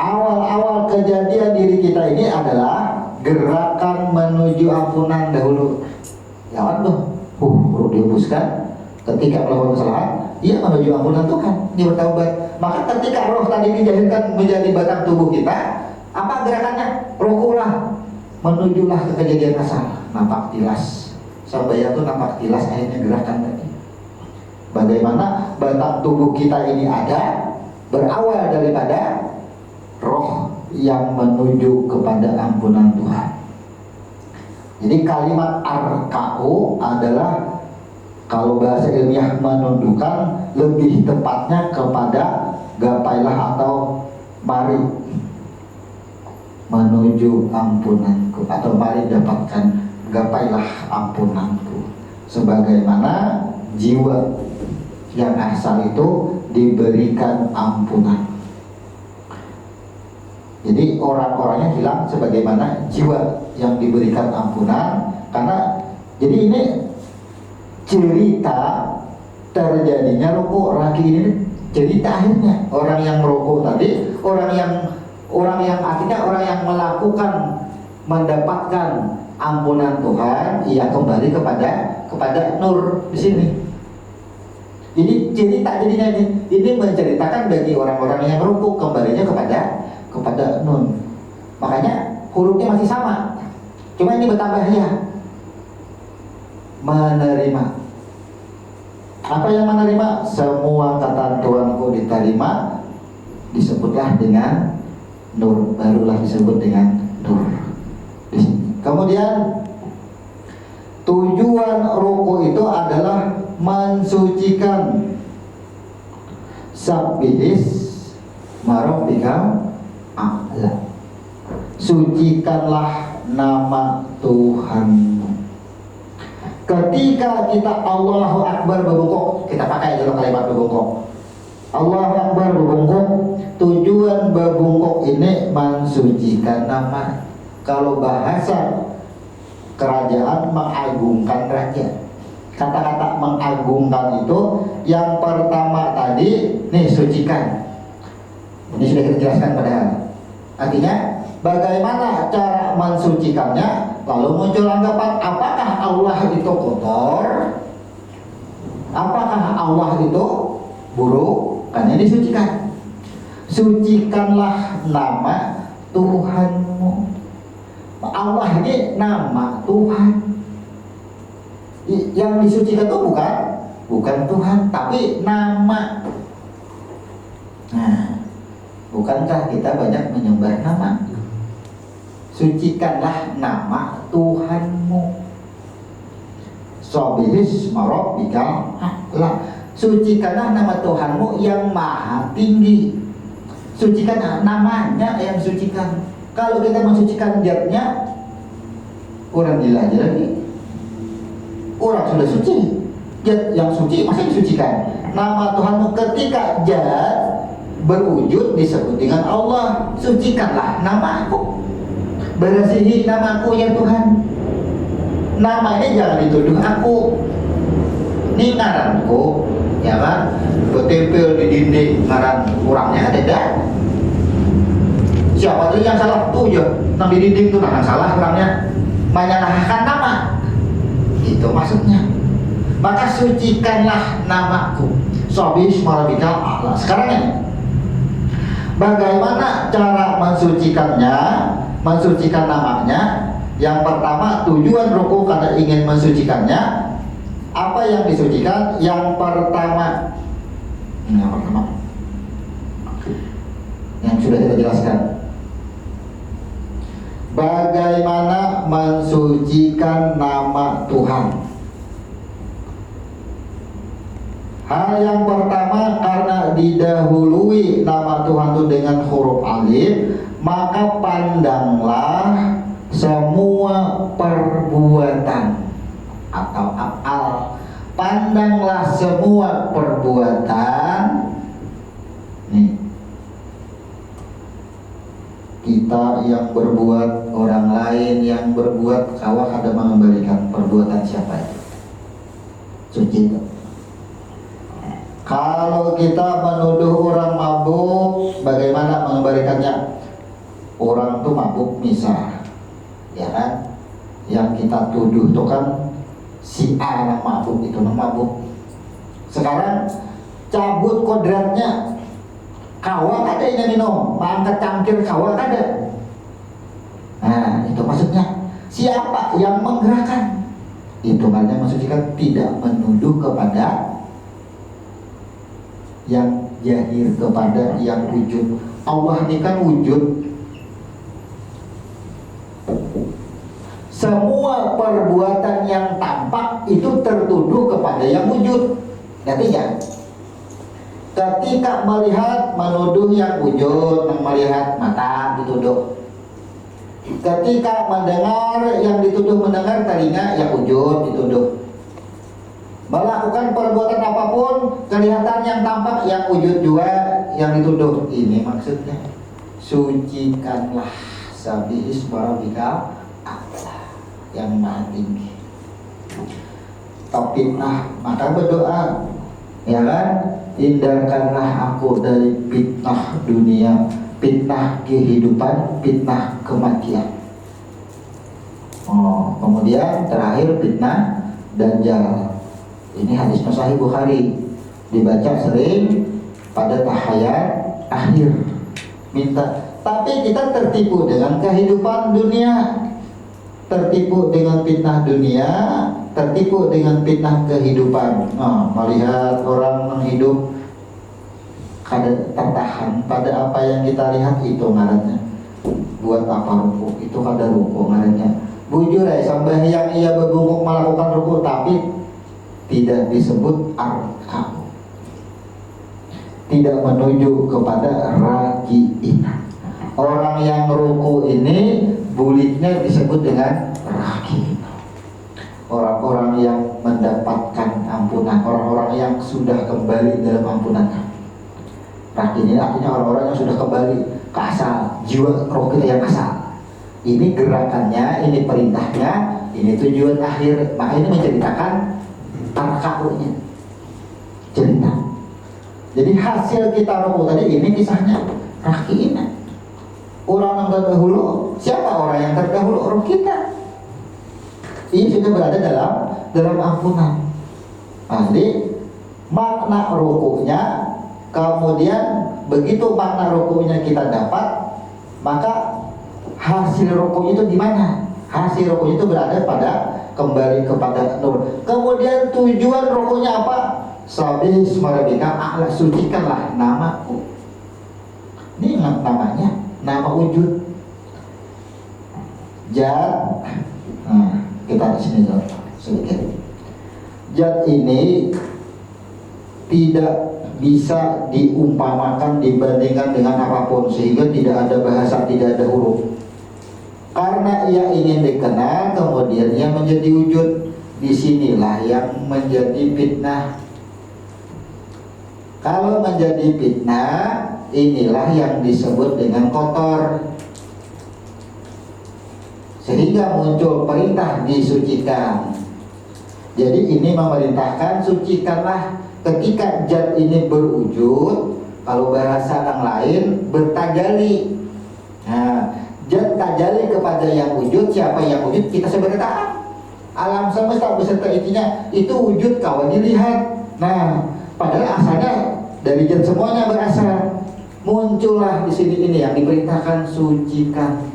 Awal-awal kejadian diri kita ini adalah gerakan menuju ampunan dahulu. Lewat tuh, perlu dihembuskan. Ketika melakukan kesalahan, ia menuju ampunan Tuhan, dia bertaubat. Maka ketika roh tadi dijadikan menjadi batang tubuh kita, apa gerakannya? Rukulah, menujulah ke kejadian asal. Nampak tilas, Sabaya itu nampak tilas akhirnya gerakan tadi. Bagaimana batang tubuh kita ini ada, berawal daripada roh yang menuju kepada ampunan Tuhan. Jadi kalimat arka'u adalah, kalau bahasa ilmiah menunjukkan, lebih tepatnya kepada gapailah atau mari menuju ampunanku, atau mari dapatkan gapailah ampunanku. Sebagaimana jiwa yang asal itu diberikan ampunan. Jadi orang-orangnya hilang sebagaimana jiwa yang diberikan ampunan. Karena jadi ini cerita terjadinya ruku raki ini, cerita akhirnya orang yang meruku tadi, orang yang akhirnya orang yang melakukan mendapatkan ampunan Tuhan, ia kembali kepada nur di sini. Jadi cerita jadinya ini menceritakan bagi orang-orang yang meruku kembalinya kepada nun. Makanya hurufnya masih sama, cuma ini bertambah ya. Menerima. Apa yang menerima? Semua ketentuanku diterima, disebutlah dengan nur, barulah disebut dengan nur. Kemudian tujuan ruku itu adalah mensucikan Sabbihis marabbikal a'la. Sucikanlah nama Tuhanmu. Ketika kita Allahu Akbar berbungkuk, kita pakai dulu kalimat berbungkuk. Allahu Akbar berbungkuk, tujuan berbungkuk ini mensucikan nama. Kalau bahasa kerajaan, mengagungkan raja. Kata-kata mengagungkan itu yang pertama tadi, nih, sucikan. Ini sudah kita jelaskan padahal. Artinya bagaimana cara mensucikannya? Lalu muncul anggapan, apakah Allah itu kotor? Apakah Allah itu buruk? Karena disucikan. Sucikanlah nama Tuhanmu. Allah ini nama Tuhan. Yang disucikan itu bukan Tuhan, tapi nama. Nah, bukankah kita banyak menyembah nama? Sucikanlah nama Tuhanmu. Sabbihis marabbikal a'la. Sucikanlah nama Tuhanmu yang maha tinggi. Sucikan namanya yang sucikan. Kalau kita mensucikan zatnya, orang gila aja lagi. Orang sudah suci, zat yang suci masih disucikan. Nama Tuhanmu, ketika zat berwujud disebut dengan Allah. Sucikanlah namaku, bersihi namaku ya Tuhan. Namanya jangan dituduh aku. Ini ngaranku, ya kan? Bertempel di dinding ngaran kurangnya ada dah. Siapa tuh yang salah tuh ya? Nang di dinding tuh nang salah orangnya. Menyalahkan nama. Itu maksudnya. Maka sucikanlah namaku. Sabbihis marabbikal a'la. Sekarang ini, bagaimana cara mensucikannya? Mensucikan namanya. Yang pertama, tujuan ruku karena ingin mensucikannya. Apa yang disucikan? Yang pertama, yang sudah kita jelaskan, bagaimana mensucikan nama Tuhan. Hal yang pertama, karena didahului nama Tuhan itu dengan huruf alif, maka pandanglah semua perbuatan atau af'al. Pandanglah semua perbuatan. Nih, kita yang berbuat, orang lain yang berbuat, Allah ada mengembalikan perbuatan siapa itu? Suci itu. Kalau kita menuduh orang mabuk, bagaimana mengembalikannya? Orang tuh mabuk misal, ya kan? Yang kita tuduh itu kan si A yang mabuk, itu yang mabuk. Sekarang cabut kodratnya, kawa ada yang minum, angkat cangkir kawa ada. Nah, itu maksudnya siapa yang menggerakkan? Itu makanya maksudnya tidak menuduh kepada yang jahir, kepada yang wujud. Allah ini kan wujud. Semua perbuatan yang tampak itu tertuduh kepada yang wujud. Artinya, ketika melihat, menuduh yang wujud. Melihat mata dituduh. Ketika mendengar, yang dituduh mendengar telinga, yang wujud dituduh. Melakukan perbuatan apapun, kelihatan yang tampak, yang wujud juga yang dituduh. Ini maksudnya, sucikanlah Sabbihis marabbikal a'la, yang maha tinggi. Fitnah, maka berdoa, ya kan? Hindarkanlah aku dari fitnah dunia, fitnah kehidupan, fitnah kematian. Kemudian terakhir fitnah dajjal. Ini hadis Sahih Bukhari, dibaca sering pada tahiyat akhir. Minta, tapi kita tertipu dengan kehidupan dunia, tertipu dengan fitnah dunia, tertipu dengan fitnah kehidupan. Melihat orang menghidup kada tertahan pada apa yang kita lihat, itu ngarannya buat apa ruku, itu kada ruku ngarannya. Bujur ya, sampai yang ia berbungkuk melakukan ruku tapi tidak disebut arka'u, tidak menuju kepada raki'in. Orang yang ruku ini bulitnya disebut dengan raki'in. Orang-orang yang mendapatkan ampunan, orang-orang yang sudah kembali dalam ampunan. Raki'in ini artinya orang-orang yang sudah kembali ke asal, jiwa roh kita yang asal. Ini gerakannya, ini perintahnya, ini tujuan akhir. Maka ini menceritakan arka'unya, cerita. Jadi hasil kita ruku tadi ini kisahnya raki'in. Orang yang terdahulu, siapa orang yang terdahulu? Roh kita. Ini sudah berada dalam ampunan. Jadi makna rukunya, kemudian begitu makna rukunya kita dapat, maka hasil rukunya itu di mana? Hasil rukunya itu berada pada kembali kepada nur. Kemudian tujuan rukunya apa? Sabih smarabika a'la, sucikanlah namaku. Ini ingat namanya, nama wujud. Jad. Nah, kita di sini sedikit. Jad ini tidak bisa diumpamakan, dibandingkan dengan apapun, sehingga tidak ada bahasa, tidak ada huruf. Karena ia ingin dikenal, kemudian ia menjadi wujud. Disinilah yang menjadi fitnah. Kalau menjadi fitnah, inilah yang disebut dengan kotor. Sehingga muncul perintah disucikan. Jadi ini memerintahkan sucikanlah. Ketika zat ini berwujud, kalau bahasa yang lain bertajali. Nah, zat tajali kepada yang wujud. Siapa yang wujud? Kita sebagai taat. Alam semesta beserta intinya itu wujud kawan dilihat. Nah, padahal asalnya dari zat semuanya berasal. Muncullah di sini ini yang diperintahkan sucikan.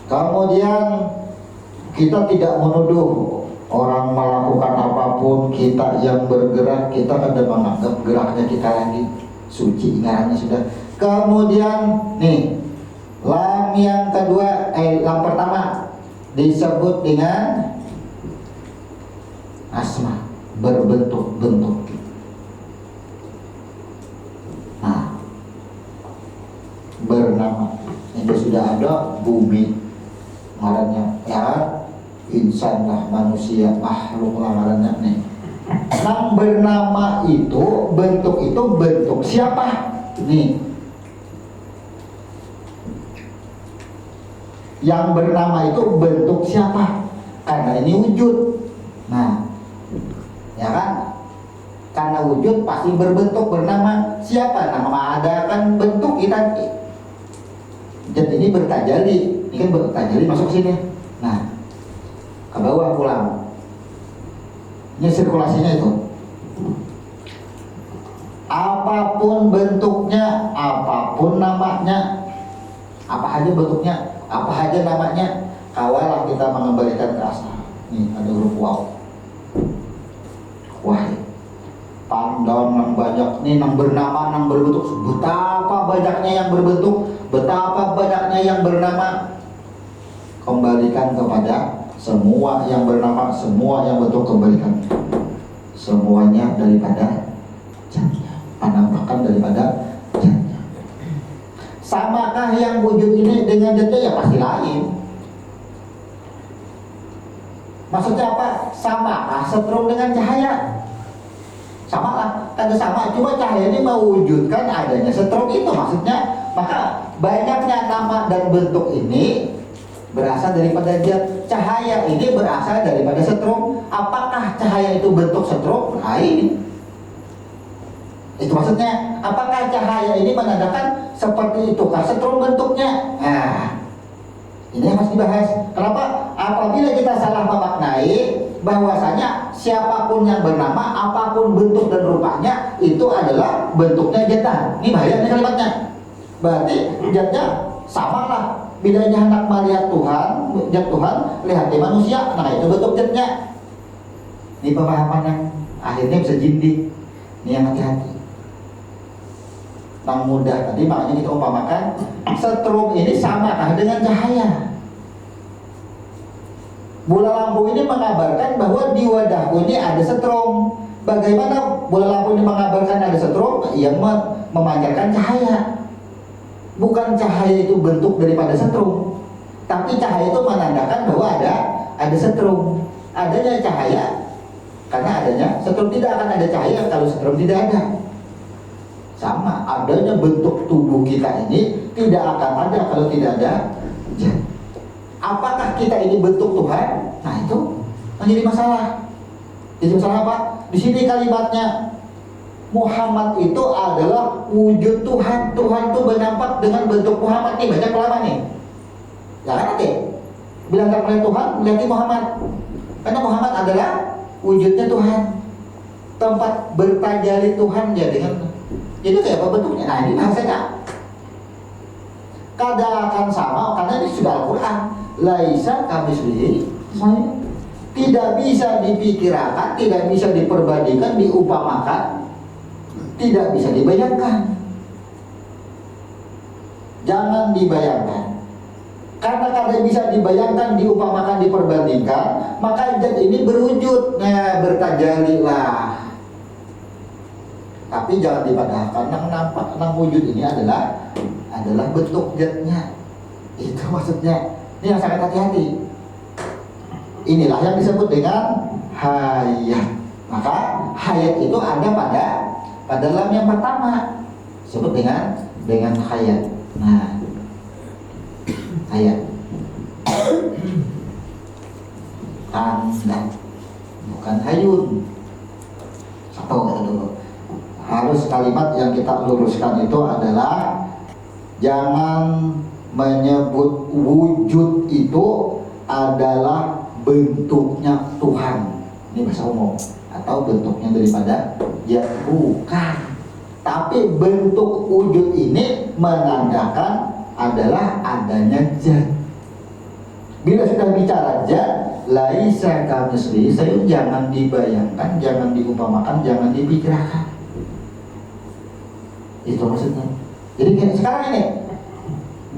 Kemudian kita tidak menuduh orang melakukan apapun, kita yang bergerak, kita kada menganggap geraknya kita lagi suci, ngarannya sudah. Kemudian nih, lam yang kedua, lam pertama disebut dengan asma, berbentuk-bentuk. Nah, bernama. Ini sudah ada bumi, ngarannya ya, insan lah, manusia, makhluk lah ngarannya nih. Yang bernama itu, bentuk itu bentuk siapa? Nih, yang bernama itu bentuk siapa? Karena ini wujud. Nah, ya kan? Karena wujud pasti berbentuk, bernama siapa? Nama ada kan bentuk kita. Jadi ini bertajali, ini kan bertajali masuk sini. Nah, ke bawah pulang. Ini sirkulasinya itu. Apapun bentuknya, apapun namanya, apa aja bentuknya, apa aja namanya, kawalah kita mengembalikan ke asal. Nih ada huruf waw. Wah, pandang yang banyak nih, yang bernama, yang berbentuk. Betapa banyaknya yang berbentuk, betapa banyaknya yang bernama. Kembalikan kepada semua yang bernama, semua yang bentuk, kembalikan semuanya daripada jatnya, penampakan daripada jatnya. Samakah yang wujud ini dengan jatnya? Ya pasti lain. Maksudnya apa? Samakah setrum dengan cahaya? Sama lah, kata sama, cuma cahaya ini mewujudkan adanya setrum itu maksudnya. Maka banyaknya nama dan bentuk ini berasal daripada zat. Cahaya ini berasal daripada setrum. Apakah cahaya itu bentuk setrum? Lain. Itu maksudnya. Apakah cahaya ini menandakan seperti itu kah setrum bentuknya? Nah, ini yang harus dibahas. Kenapa? Apabila kita salah memaknai bahwasanya siapapun yang bernama, apapun bentuk dan rupanya, itu adalah bentuknya jatan. Ini bahaya nih kalimatnya. Berarti jatnya sama lah. Bedanya hendak melihat Tuhan, jat Tuhan, lihat di manusia, nah itu bentuk jatnya. Ini pemahaman yang akhirnya bisa jindik. Ini yang hati-hati. Nang mudah tadi, makanya kita umpamakan setrum ini samakah dengan cahaya. Bola lampu ini mengabarkan bahwa di wadahku ini ada setrum. Bagaimana bola lampu ini mengabarkan ada setrum? Ia memancarkan cahaya. Bukan cahaya itu bentuk daripada setrum, tapi cahaya itu menandakan bahwa ada setrum. Adanya cahaya karena adanya setrum. Tidak akan ada cahaya kalau setrum tidak ada. Sama adanya bentuk tubuh kita ini tidak akan ada kalau tidak ada zat. Apakah kita ini bentuk Tuhan? Nah itu menjadi masalah. Jadi masalah apa? Di sini kalimatnya Muhammad itu adalah wujud Tuhan. Tuhan itu bernampak dengan bentuk Muhammad. Nih baca kelama nih. Ya kan oke. Bila nggak melihat Tuhan, melihat Muhammad. Karena Muhammad adalah wujudnya Tuhan. Tempat bertajalli Tuhan ya dengan. Jadi kayak apa bentuknya? Nah ini bahasanya. Kadang akan sama karena ini sudah Al-Quran. Laisa kamitslihi syai'un. Tidak bisa dipikirkan, tidak bisa diperbandingkan, diupamakan, tidak bisa dibayangkan. Jangan dibayangkan. Karena kada bisa dibayangkan, diupamakan, diperbandingkan, maka zat ini berwujud. Nah, bertajalli lah. Tapi jangan dipadahkan, nang wujud ini adalah bentuk zatnya. Itu maksudnya. Ini yang sangat hati-hati. Inilah yang disebut dengan hayat. Maka hayat itu ada pada lam yang pertama, disebut dengan hayat. Nah, hayat. Bukan hayun. Satu kata dulu. Harus kalimat yang kita luruskan itu adalah jangan menyebut wujud itu adalah bentuknya Tuhan. Ini bahasa umum. Atau bentuknya daripada ya bukan. Tapi bentuk wujud ini menandakan adalah adanya zat. Bila sudah bicara zat, laisa kamitslihi syai'un, jangan dibayangkan, jangan diupamakan, jangan dipikirkan. Itu maksudnya. Jadi kayak sekarang ini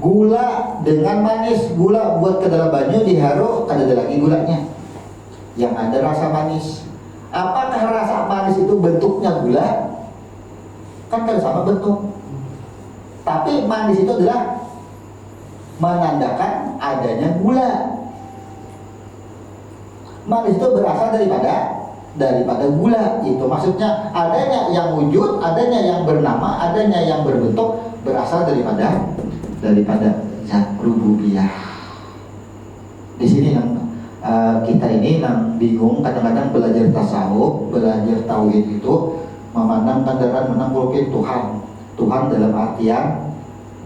gula dengan manis, gula buat ke dalam banyu diharu, kada ada lagi gulanya. Yang ada rasa manis. Apakah rasa manis itu bentuknya gula? Kan kada sama bentuk. Tapi manis itu adalah menandakan adanya gula. Manis itu berasal daripada gula. Itu maksudnya adanya yang wujud, adanya yang bernama, adanya yang berbentuk berasal daripada zat rububiyah. Di sini kita ini bingung kadang-kadang belajar tasawuf, belajar tauhid itu memandang kendaraan menanggupi Tuhan dalam artian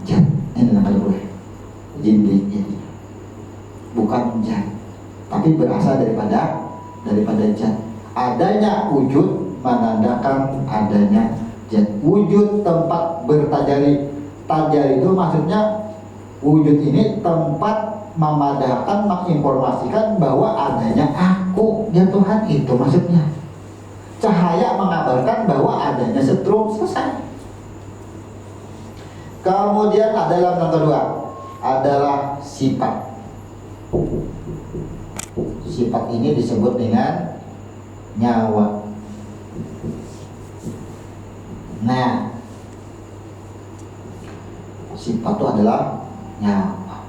zat. Ini namanya boleh jindik, bukan zat, tapi berasal daripada zat. Adanya wujud menandakan adanya zat. Wujud tempat bertajalli. Tajalli itu maksudnya wujud ini tempat memadahkan, menginformasikan bahwa adanya aku, ya Tuhan, itu maksudnya. Cahaya mengabarkan bahwa adanya setrum, selesai. Kemudian adalah yang kedua, adalah sifat. Sifat ini disebut dengan nyawa. Nah, sifat itu adalah nyawa.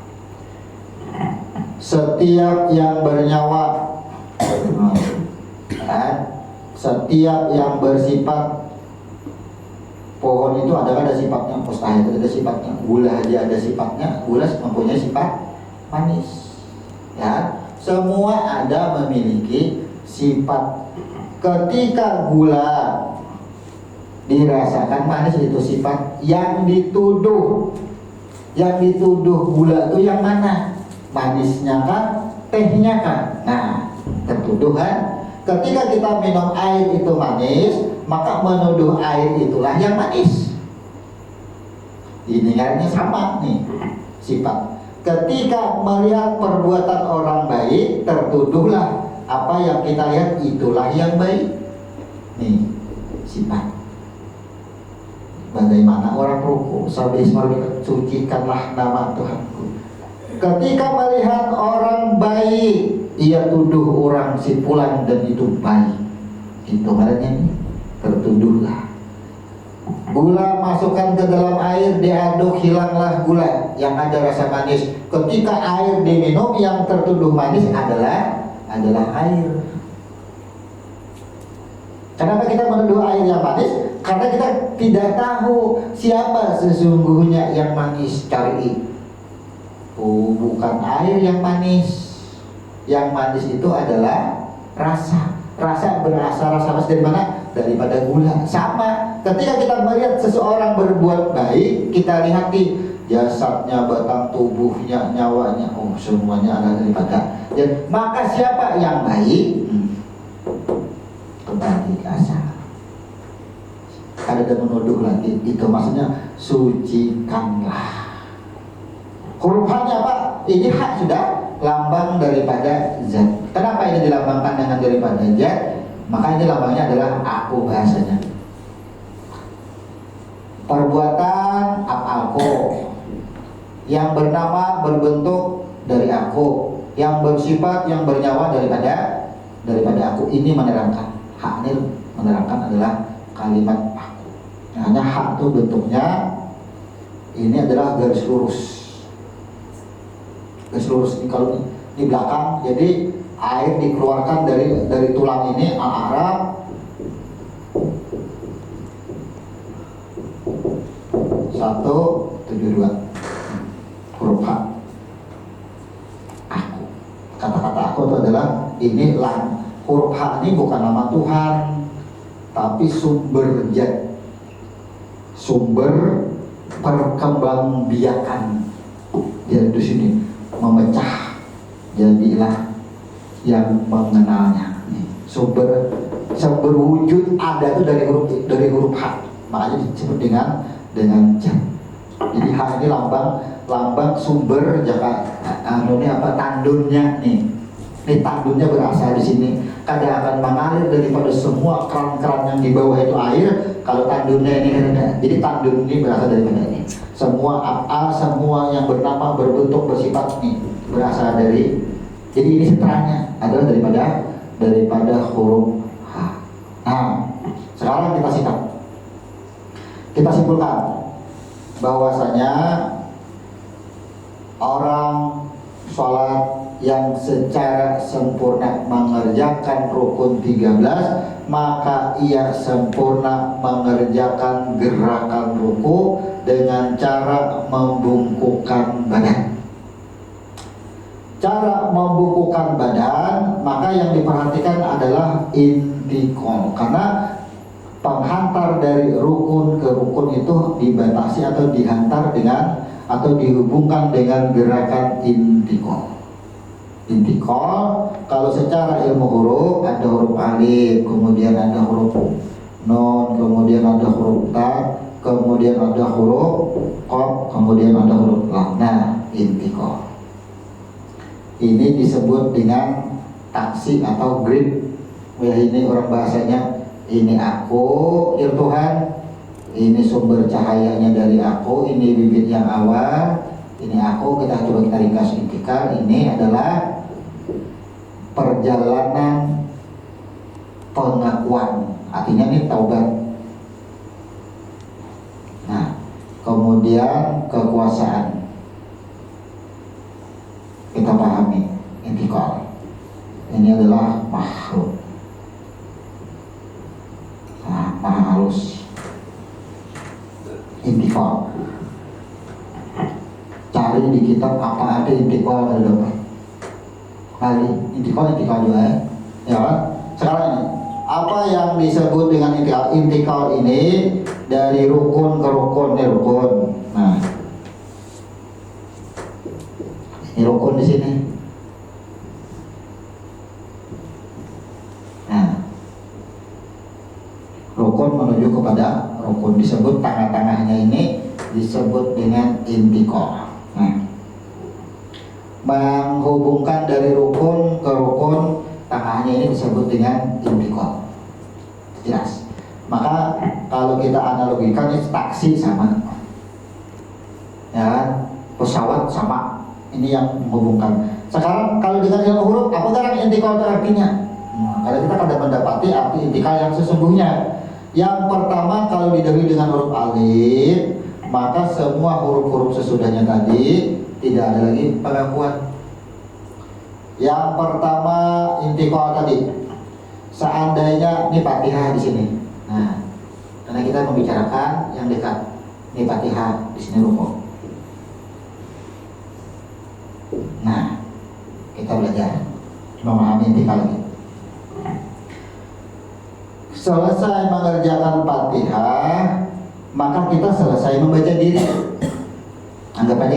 Setiap yang bernyawa, setiap yang bersifat, pohon itu ada sifatnya, mustahil itu ada sifatnya, gula aja ada sifatnya, gula mempunyai sifat manis. Ya, semua ada memiliki sifat. Ketika gula dirasakan manis, itu sifat yang dituduh. Yang dituduh gula itu yang mana? Manisnya kan? Tehnya kan? Nah, tertuduh kan? Ketika kita minum air itu manis, maka menuduh air itulah yang manis. Ini artinya sama nih sifat. Ketika melihat perbuatan orang baik, tertuduhlah apa yang kita lihat itulah yang baik. Nih sifat. Bagaimana orang ruku? Sabda Ismail, sucikanlah nama Tuhanku. Ketika melihat orang baik, ia tuduh orang si fulan dan itu baik. Itu maknanya tertuduhlah. Gula masukkan ke dalam air, diaduk, hilanglah gula yang ada rasa manis. Ketika air diminum, yang tertuduh manis adalah air. Kenapa kita menuduh air yang manis? Karena kita tidak tahu siapa sesungguhnya yang manis. Cari. Oh, bukan air yang manis. Yang manis itu adalah rasa. Rasa berasal rasa manis dari mana? Daripada gula. Sama, ketika kita melihat seseorang berbuat baik, kita lihat di jasadnya, batang tubuhnya, nyawanya, oh semuanya adalah daripada. Dan maka siapa yang baik? Kembali ke asal. Ada menuduh lagi, itu maksudnya sucikanlah. Huruf H-nya apa? Ini H sudah lambang daripada zat. Kenapa ini dilambangkan dengan daripada zat? Maka ini lambangnya adalah aku bahasanya. Perbuatan af'alku yang bernama berbentuk dari aku, yang bersifat yang bernyawa daripada aku. Ini menerangkan. Hak ini menerangkan adalah kalimat aku. Hanya hak itu bentuknya ini adalah garis lurus. Garis lurus ini kalau di belakang, jadi air dikeluarkan dari tulang ini al-arab 172 huruf H. Aku. Kata-kata aku itu adalah ini huruf H ini bukan nama Tuhan, tapi sumber zat, sumber perkembangbiakan. Jadi di sini memecah jadilah yang mengenalnya. Sumber wujud ada itu dari huruf H, makanya disebut dengan zat. Jadi H ini lambang sumber jaka tandunnya nih. Ini tandunnya berasal di sini. Kadang akan mengalir daripada semua keran-keran yang di bawah itu air. Kalau tandunnya ini kan, jadi tandun ini berasal dari mana ini? Semua af'al, semua yang bernama, berbentuk, bersifat ini berasal dari. Jadi ini setelahnya adalah daripada huruf H. Nah, sekarang kita simpulkan bahwasanya orang sholat yang secara sempurna mengerjakan rukun 13, maka ia sempurna mengerjakan gerakan ruku dengan cara membungkukkan badan. Cara membungkukkan badan, maka yang diperhatikan adalah intikal, karena penghantar dari rukun ke rukun itu dibatasi atau dihantar dengan atau dihubungkan dengan gerakan intikal. Intikal kalau secara ilmu huruf ada huruf alif, kemudian ada huruf nun, kemudian ada huruf ta, kemudian ada huruf qaf, kemudian ada huruf lam. Nah, intikal ini disebut dengan taksi atau grip. Ya, ini orang bahasanya, ini aku ya Tuhan, ini sumber cahayanya dari aku, ini bibit yang awal, ini aku. Kita ringkas intikal. Ini adalah perjalanan pengakuan, artinya ini taubat. Nah, kemudian kekuasaan kita pahami intikal. Ini adalah makhluk. Nah, maha halus. Intikal. Cari di kitab apa ada intikal ada dapat. Kali intikal juga ya kan? Sekarang ini apa yang disebut dengan intikal? Intikal ini dari rukun ke rukun, ini rukun. Nah, ini rukun di sini. Nah, rukun menuju kepada rukun, disebut tengah-tengahnya ini disebut dengan intikal. Nah, menghubungkan dari rukun ke rukun tengahnya ini disebut dengan intikal. Jelas. Maka kalau kita analogikan ini taksi sama, ya, pesawat sama, ini yang menghubungkan. Sekarang kalau dengan ilmu huruf, apa sekarang intikal itu artinya? Karena kita akan mendapati arti intikal yang sesungguhnya. Yang pertama, kalau didahului dengan huruf alif, maka semua huruf-huruf sesudahnya tadi tidak ada lagi pengakuan. Yang pertama intikal tadi, seandainya ini Fatihah di sini. Nah, karena kita membicarakan yang dekat, ini Fatihah di sini rukuk. Nah, kita belajar memahami intikal ini. Selesai mengerjakan Fatihah, maka kita selesai membaca diri. Anggap aja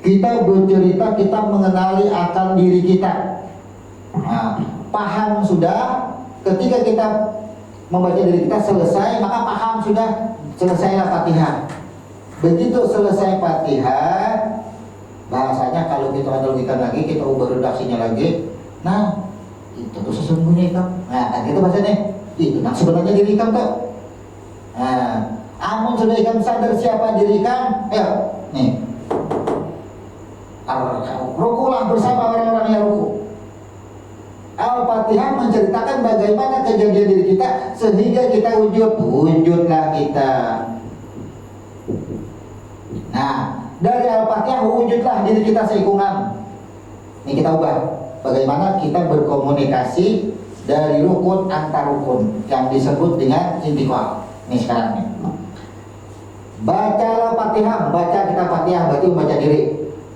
kita bercerita, kita mengenali akan diri kita. Nah, paham sudah. Ketika kita membaca diri kita selesai, maka paham sudah, selesailah Fatihah. Begitu selesai Fatihah, bahasanya kalau kita analogikan lagi, kita ubah redaksinya lagi. Nah, itu tuh sesungguhnya ikam. Nah, kan gitu bahasanya. Itu nah sebenarnya diri ikam tuh. Nah, amun sudah ikam sadar siapa diri ikam, ayo nih, rukulah bersama orang-orang yang ruku. Al-Fatihah menceritakan bagaimana kejadian diri kita sehingga kita wujudlah kita. Nah, dari Al-Fatihah wujudlah diri kita seikungan. Ini kita ubah bagaimana kita berkomunikasi dari rukun antar rukun yang disebut dengan intikal. Ini sekarang nih. Bacalah Fatihah, baca kita Fatihah berarti membaca diri.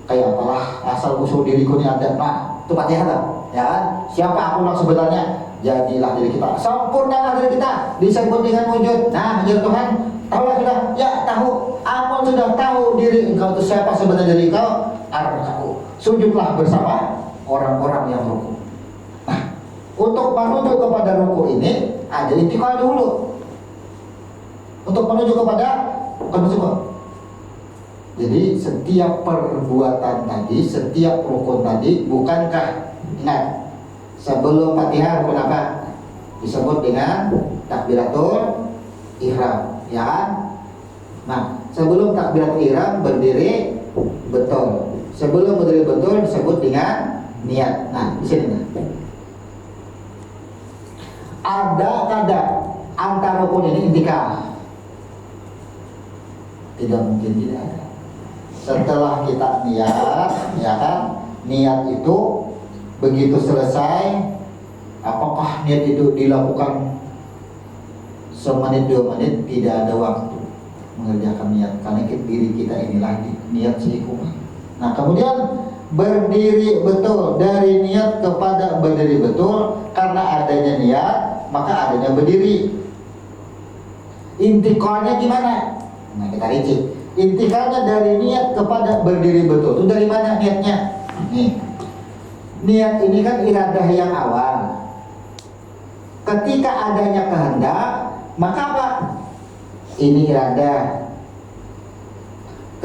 Kayak apalah asal usul diriku ini ada. Nah, itu Fatihah lah, ya kan? Siapa aku sebenarnya? Jadilah diri kita. Sempurnalah diri kita disebut dengan wujud. Nah, ya Tuhan, tahulah sudah. Ya, tahu. Amun sudah tahu diri engkau itu siapa sebenarnya diri engkau, arkaku. Sujudlah bersama orang-orang yang ruku. Untuk menuju kepada ruku ini ada intikal dulu. Untuk menuju kepada bukan. Jadi setiap perbuatan tadi, setiap rukun tadi, bukankah ingat sebelum Fatihah rukun apa? Disebut dengan takbiratul ihram, ya kan? Nah, sebelum takbiratul ihram berdiri betul. Sebelum berdiri betul disebut dengan niat. Nah, di sini. Ada kadang antara rukun ini intikal? Tidak mungkin tidak ada. Setelah kita niat, ya kan? Niat itu begitu selesai, apakah niat itu dilakukan semenit 2 menit? Tidak ada waktu mengerjakan niat karena diri kita inilah niat seikungan. Nah, kemudian berdiri betul, dari niat kepada berdiri betul, karena adanya niat maka adanya berdiri. Intikalnya gimana? Nah, kita rinci. Intikalnya dari niat kepada berdiri betul. Itu dari mana niatnya? Nih. Niat ini kan iradah yang awal. Ketika adanya kehendak, maka apa? Ini iradah.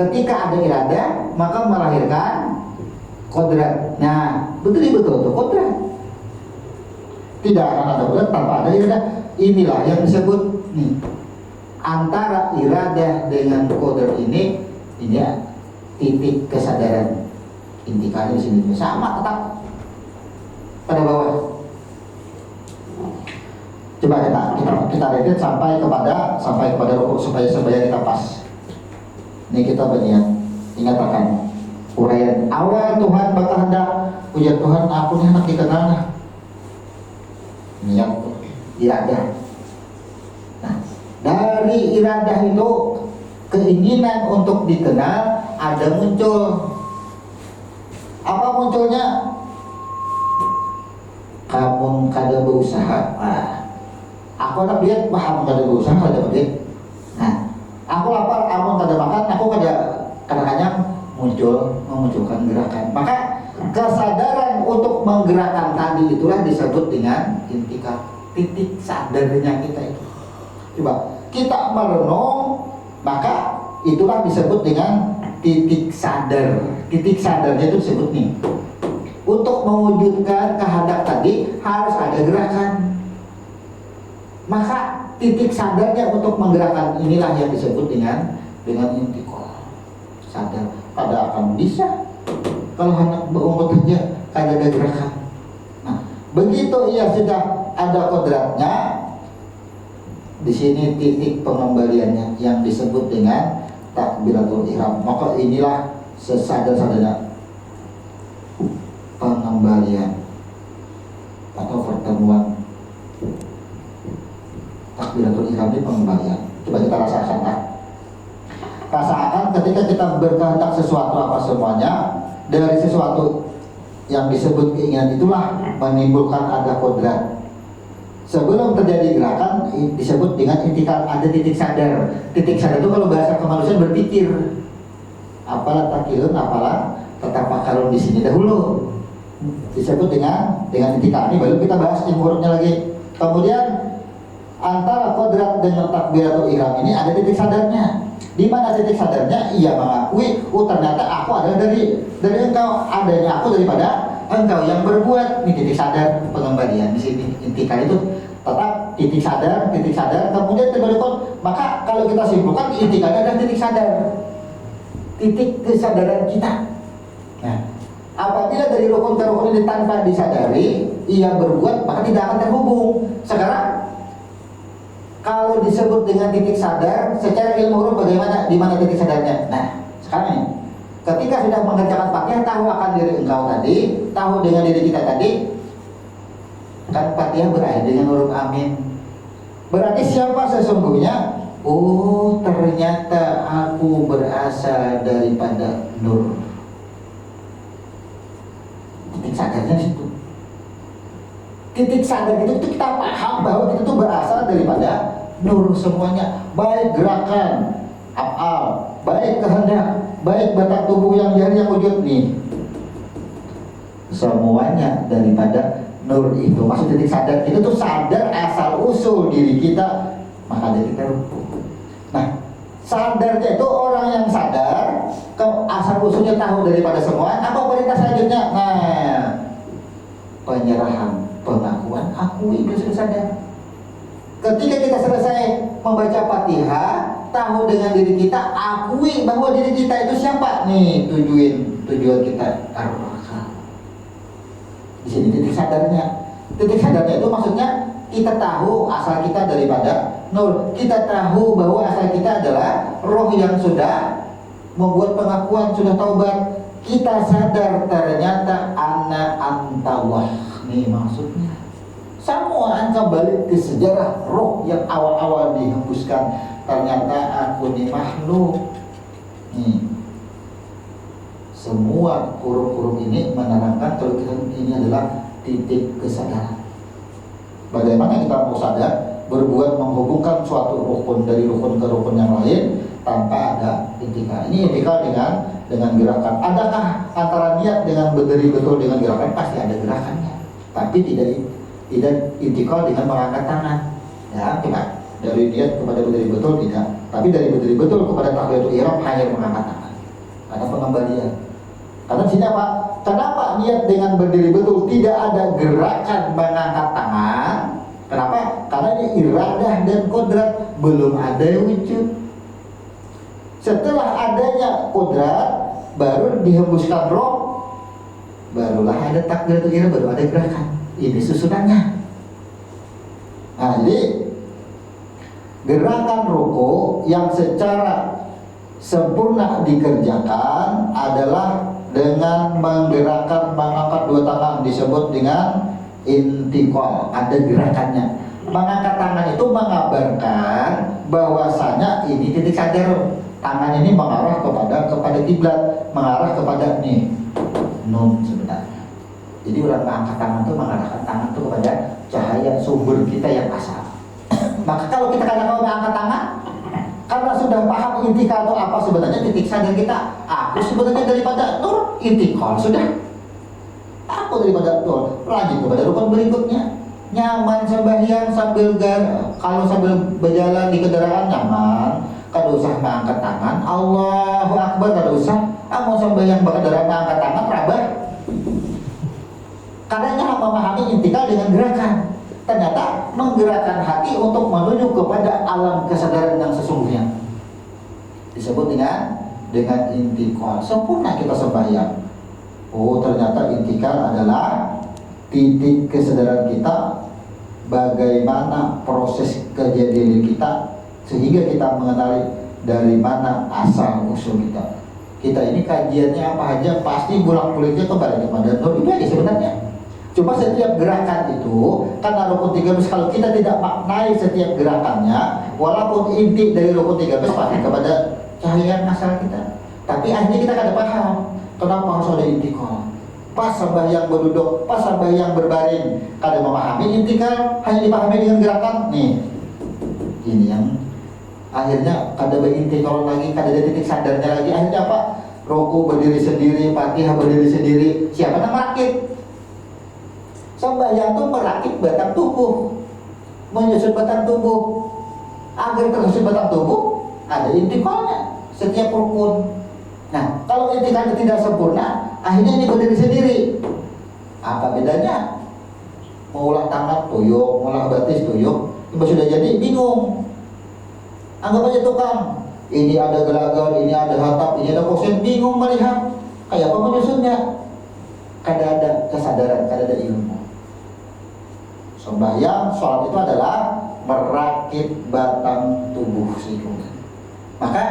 Ketika ada iradah, maka melahirkan kodrat. Nah, betul tuh kodrat. Tidak akan ada kodrat tanpa ada iradah. Inilah yang disebut nih, antara iradah dengan kodrat ini ya titik kesadaran. Intikalnya di sini sama tetap pada bawah. Coba kita lihat sampai kepada rukuk supaya kita pas. Ini kita berniat. Ingat akan uraian awal Tuhan berkehendak, ujar Tuhan aku nih anak dikenal. Niat iradah. Nah, dari iradah itu keinginan untuk dikenal ada muncul. Apa munculnya? Kamu kada berusaha. Aku nak lihat paham kada berusaha kada begitu. Nah, aku lapar, kamu kada makan, aku kada kadang-kadang memunculkan gerakan. Maka kesadaran untuk menggerakkan tadi itulah disebut dengan intikal, titik sadarnya kita itu. Coba kita merenung, maka itulah disebut dengan titik sadar. Titik sadarnya itu disebut nih. Untuk mewujudkan kehendak tadi harus ada gerakan. Maka titik sadarnya untuk menggerakkan inilah yang disebut dengan intikal. Sadar pada akan bisa kalau anak berumput aja kada ada gerakan. Nah, begitu ia sudah ada kodratnya, di sini titik pengembaliannya yang disebut dengan takbiratul ihram. Maka inilah sesadar-sadarnya pengembalian atau pertemuan takbiratul ihram ini pengembalian. Coba kita rasakan kan? Rasakan ketika kita berkehendak sesuatu apa semuanya, dari sesuatu yang disebut keinginan itulah menimbulkan ada kodrat. Sebelum terjadi gerakan disebut dengan intikal, ada titik sadar. Titik sadar itu kalau bahasa kemanusiaan berpikir. Apalah takilun, apalah tatafakarun di sini dahulu disebut dengan intikal. Ini baru kita bahas hurufnya lagi. Kemudian antara kodrat dengan takbiratul ihram ini ada titik sadarnya. Di mana titik sadarnya? Ia mengakui, ternyata aku adalah dari engkau, adanya aku daripada engkau yang berbuat. Ini titik sadar pengembalian di sini. Intikal itu tetap titik sadar. Kemudian terbalikkan, maka kalau kita simpulkan intikalnya adalah titik sadar, titik kesadaran kita. Nah, apabila dari rukun ke rukun ini tanpa disadari, ia berbuat, maka tidak akan terhubung. Sekarang kalau disebut dengan titik sadar, secara ilmu huruf bagaimana? Di mana titik sadarnya? Nah, sekarang ini, ketika sudah mengerjakan Fatihah, tahu akan diri engkau tadi, tahu dengan diri kita tadi, kan Fatihah berakhir dengan huruf amin. Berarti siapa sesungguhnya? Oh, ternyata aku berasal daripada nur. Titik sadarnya di situ. Titik sadar itu kita paham bahwa kita itu berasal daripada nur semuanya, baik gerakan, af'al, baik kehendak, baik batak tubuh yang jari yang wujud nih, semuanya daripada nur itu. Maksud titik sadar itu tuh sadar asal usul diri kita, maka dari kita rupuh. Nah, sadarnya itu orang yang sadar asal usulnya tahu daripada semua. Apa perintah selanjutnya? Nah, penyerahan, pengakuan, akui itu sudah sadar. Ketika kita selesai membaca Fatihah, tahu dengan diri kita, akui bahwa diri kita itu siapa. Nih tujuan kita ar-rahman. Di sini titik sadarnya. Titik sadarnya itu maksudnya kita tahu asal kita daripada nur. Kita tahu bahwa asal kita adalah roh yang sudah membuat pengakuan, sudah taubat. Kita sadar ternyata ana antawah. Nih maksudnya semua kembali ke sejarah roh yang awal-awal dihembuskan. Ternyata aku ini makhluk. Nih, semua huruf-huruf ini menerangkan kalau kita ini adalah titik kesadaran. Bagaimana kita mau sadar berbuat menghubungkan suatu rukun dari rukun ke rukun yang lain tanpa ada intikal. Ini intikal dengan gerakan. Adakah antara niat dengan berdiri betul dengan gerakan? Pasti ada gerakannya, tapi tidak intikal dengan mengangkat tangan. Ya, tidak. Dari niat kepada berdiri betul tidak, tapi dari berdiri betul kepada takbiratul ihram hanya mengangkat tangan. Ada pengembalian. Karena sini apa? Kenapa niat dengan berdiri betul tidak ada gerakan mengangkat tangan? Kenapa? Karena ini iradah dan kodrat belum ada wujud. Setelah adanya kodrat, baru dihembuskan roh, barulah ada takbiratul ihram, baru ada gerakan. Ini susunannya. Nah, jadi gerakan ruku yang secara sempurna dikerjakan adalah dengan menggerakkan mengangkat dua tangan, disebut dengan intikal. Ada gerakannya. Mengangkat tangan itu mengabarkan bahwasanya ini titik sadar. Tangan ini mengarah kepada kiblat, mengarah kepada nih nun sebenarnya. Jadi orang mengangkat tangan itu mengarahkan tangan itu kepada cahaya sumber kita yang asal. Maka kalau kita kadang-kadang mengangkat tangan, karena sudah paham intikal itu apa sebenarnya titik sadar kita, aku sebenarnya daripada nur, intikal sudah. Aku daripada nur, lanjut kepada rukun berikutnya. Nyaman sembahyang sambil kalau sambil berjalan di kendaraan nyaman, kada usah mengangkat tangan. Allahu Akbar, kada usah. Mau sembahyang berkendaraan mengangkat tangan, rabah. Karena memahami intikal dengan gerakan. Ternyata menggerakkan hati untuk menuju kepada alam kesadaran yang sesungguhnya. Disebut dengan intikal. Sempurna kita sembahyang. Oh, ternyata intikal adalah titik kesadaran kita, bagaimana proses kerja diri kita sehingga kita mengenali dari mana asal usul kita. Kita ini kajiannya apa aja pasti bolak-baliknya kembali kepada nur. Itu aja sebenarnya. Cuma setiap gerakan itu, karena rukun 13 kalau kita tidak maknai setiap gerakannya, walaupun inti dari rukun 13 pasti kepada cahaya asal kita. Tapi akhirnya kita kada paham kenapa harus ada intikal. Pas sembahyang berduduk, pas sembahyang berbaring, kada memahami intikal, hanya dipahami dengan gerakan. Nih, ini yang akhirnya kada berintikal lagi, kada ada titik sadarnya lagi. Akhirnya apa? Ruku berdiri sendiri, Fatihah berdiri sendiri. Siapa yang merakit? Sembahyang itu merakit batang tubuh, menyusun batang tubuh. Agar tersusun batang tubuh, ada intikalnya setiap rukun. Nah, kalau intikalnya tidak sempurna, akhirnya ini berdiri sendiri. Apa bedanya? Mengulah tangan tuyuk, mengulah batis tuyuk, itu sudah jadi bingung. Anggap aja tukang, ini ada gelagar, ini ada hatap, ini ada kosen, bingung melihat kayak apa menyusunnya. Kada ada kesadaran, kada ada ilmu. Sembahyang, sholat itu adalah merakit batang tubuh sehingga. Maka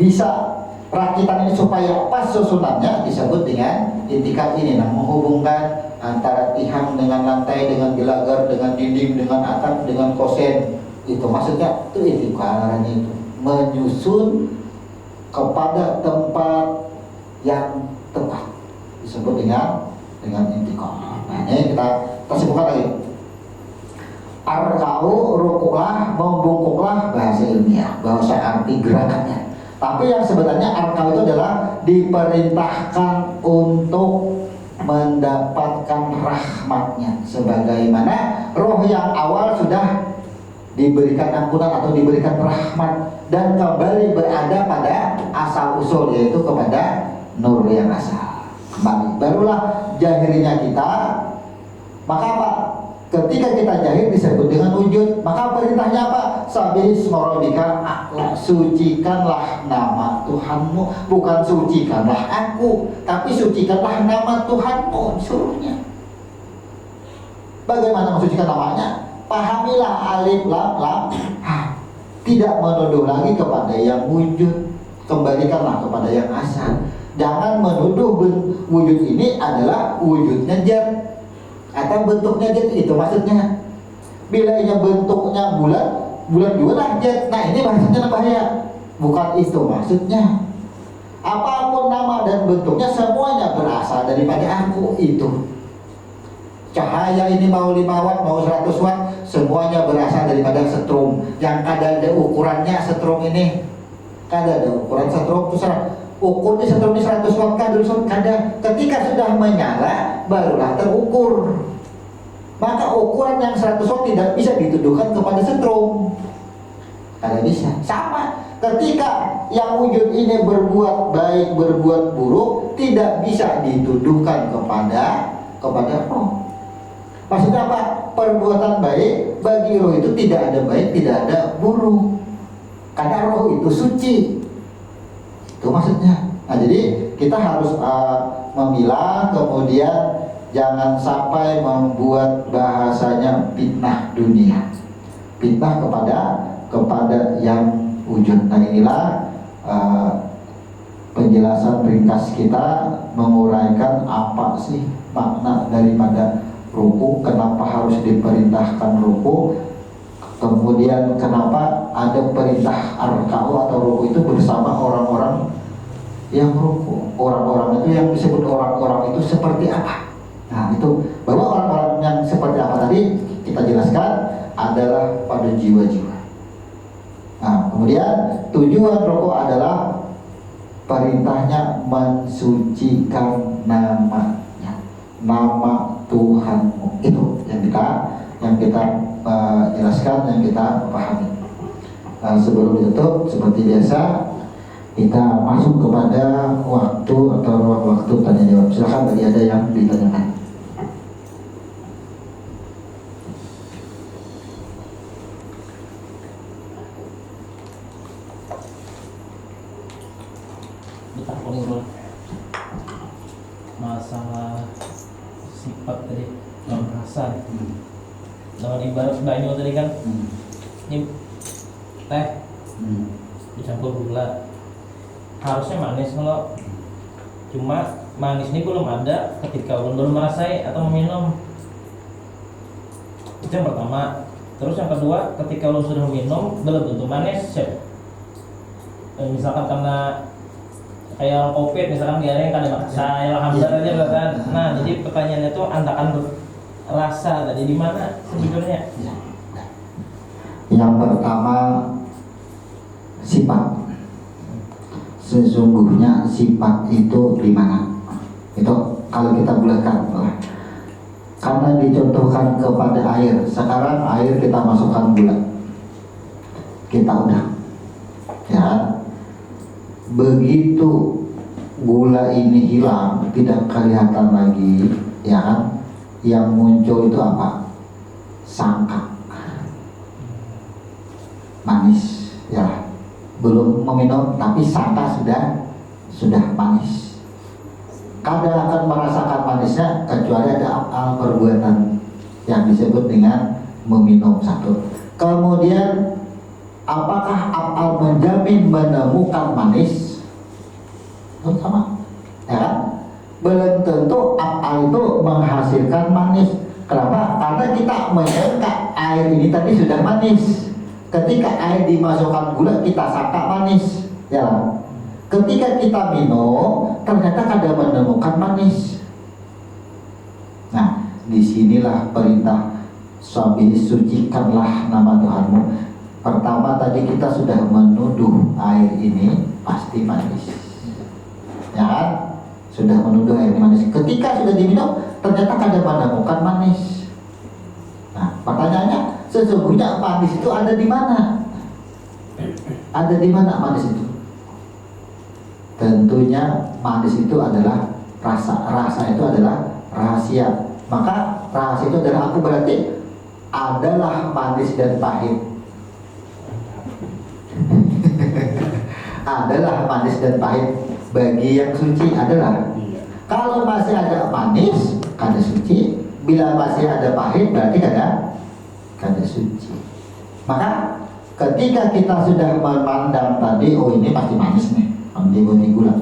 bisa rakitan ini supaya pas susunannya disebut dengan intikal ini. Nah, menghubungkan antara tihang dengan lantai, dengan gelagar, dengan dinding, dengan atap, dengan kosen. Itu maksudnya itu intikalannya itu menyusun kepada tempat yang tepat disebut dengan intikal. Nah, ini kita sebutkan lagi. Arkau, rukuklah, membungkuklah, bahasa ilmiah, bahasa arti gerakannya. Tapi yang sebenarnya arkau itu adalah diperintahkan untuk mendapatkan rahmatnya, sebagaimana roh yang awal sudah diberikan ampunan atau diberikan rahmat dan kembali berada pada asal usul, yaitu kepada nur yang asal. Kembali, barulah jahirnya kita. Maka apa? Ketika kita jahir disebut dengan wujud. Maka perintahnya apa? Sabismorobika, sucikanlah nama Tuhanmu. Bukan sucikanlah aku, tapi sucikanlah nama Tuhanmu, disuruhnya. Bagaimana mensucikan namanya? Pahamilah alif lam lam ha. Tidak menuduh lagi kepada yang wujud, kembalikanlah kepada yang asal. Jangan menuduh wujud ini adalah wujudnya jad atau bentuknya jad, itu maksudnya. Bila ini bentuknya bulan juga lah jad. Nah, ini bahasanya bahaya. Bukan itu maksudnya. Apapun nama dan bentuknya semuanya berasal daripada aku itu. Cahaya ini mau 5 watt, mau 100 watt, semuanya berasal daripada setrum. Yang kada ada ukurannya setrum ini. Kada ada ukuran setrum itu ukur di setrum ini 100 watt kada. Ketika sudah menyala barulah terukur. Maka ukuran yang 100 watt tidak bisa dituduhkan kepada setrum. Kada bisa. Sama ketika yang wujud ini berbuat baik, berbuat buruk, tidak bisa dituduhkan kepada roh. Maksudnya apa? Perbuatan baik bagi roh itu tidak ada baik, tidak ada buruk. Karena roh itu suci. Itu maksudnya. Nah, jadi kita harus memilah, kemudian jangan sampai membuat bahasanya fitnah dunia, fitnah kepada yang wujud. Nah, inilah penjelasan ringkas kita menguraikan apa sih makna daripada ruku, kenapa harus diperintahkan ruku, kemudian kenapa ada perintah arkau atau ruku itu bersama orang-orang yang ruku. Orang-orang itu yang disebut orang-orang itu seperti apa? Nah, itu bahwa orang-orang yang seperti apa tadi kita jelaskan adalah pada jiwa-jiwa. Nah, kemudian tujuan ruku adalah perintahnya mensucikan namanya, nama Tuhanmu. Itu yang kita jelaskan, yang kita pahami. Sebelum ditutup seperti biasa kita masuk kepada waktu atau ruang waktu tanya jawab. Silakan bagi ada yang ditanyakan. betah ngobrol masalah sifat tadi dalam rasa dengan ibarat banyu tadi kan ini teh dicampur gula harusnya manis kalau cuma manis ini belum ada ketika ulun belum merasai atau meminum. Itu yang pertama. Terus yang kedua, ketika ulun sudah meminum belum tentu manis ya. Misalkan karena kayak COVID misalkan diare kan ada saya alhamdulillah aja kan. Nah, jadi pertanyaannya itu andakan rasa tadi di mana sebetulnya? Yang pertama sifat. Sesungguhnya sifat itu di mana? Itu kalau kita bulatkan, karena dicontohkan kepada air. Sekarang air kita masukkan gula, kita udah, ya. Begitu gula ini hilang, tidak kelihatan lagi, ya kan? Yang muncul itu apa? Sangka, manis, ya. Belum meminum tapi sangka sudah manis. Kada akan merasakan manisnya kecuali ada amal perbuatan yang disebut dengan meminum satu. Kemudian apakah amal menjamin menemukan manis? Itu sama, ya kan? Belum tentu amal itu menghasilkan manis. Kenapa? Karena kita menyangka air ini tadi sudah manis. Ketika air dimasukkan gula kita sangka manis, ya. Ketika kita minum ternyata kada menemukan manis. Nah, disinilah perintah Sabi sucikanlah nama Tuhanmu. Pertama tadi kita sudah menuduh air ini pasti manis, ya kan? Sudah menuduh air ini manis. Ketika sudah diminum ternyata kada menemukan manis. Nah, pertanyaannya, sesungguhnya manis itu ada di mana? Ada di mana manis itu? Tentunya manis itu adalah rasa. Rasa itu adalah rahasia. Maka rahasia itu adalah aku berarti adalah manis dan pahit. Adalah manis dan pahit bagi yang suci adalah. Kalau masih ada manis, kada suci. Bila masih ada pahit berarti kada suci. Maka ketika kita sudah memandang tadi, oh ini pasti manis nih, ambil gula.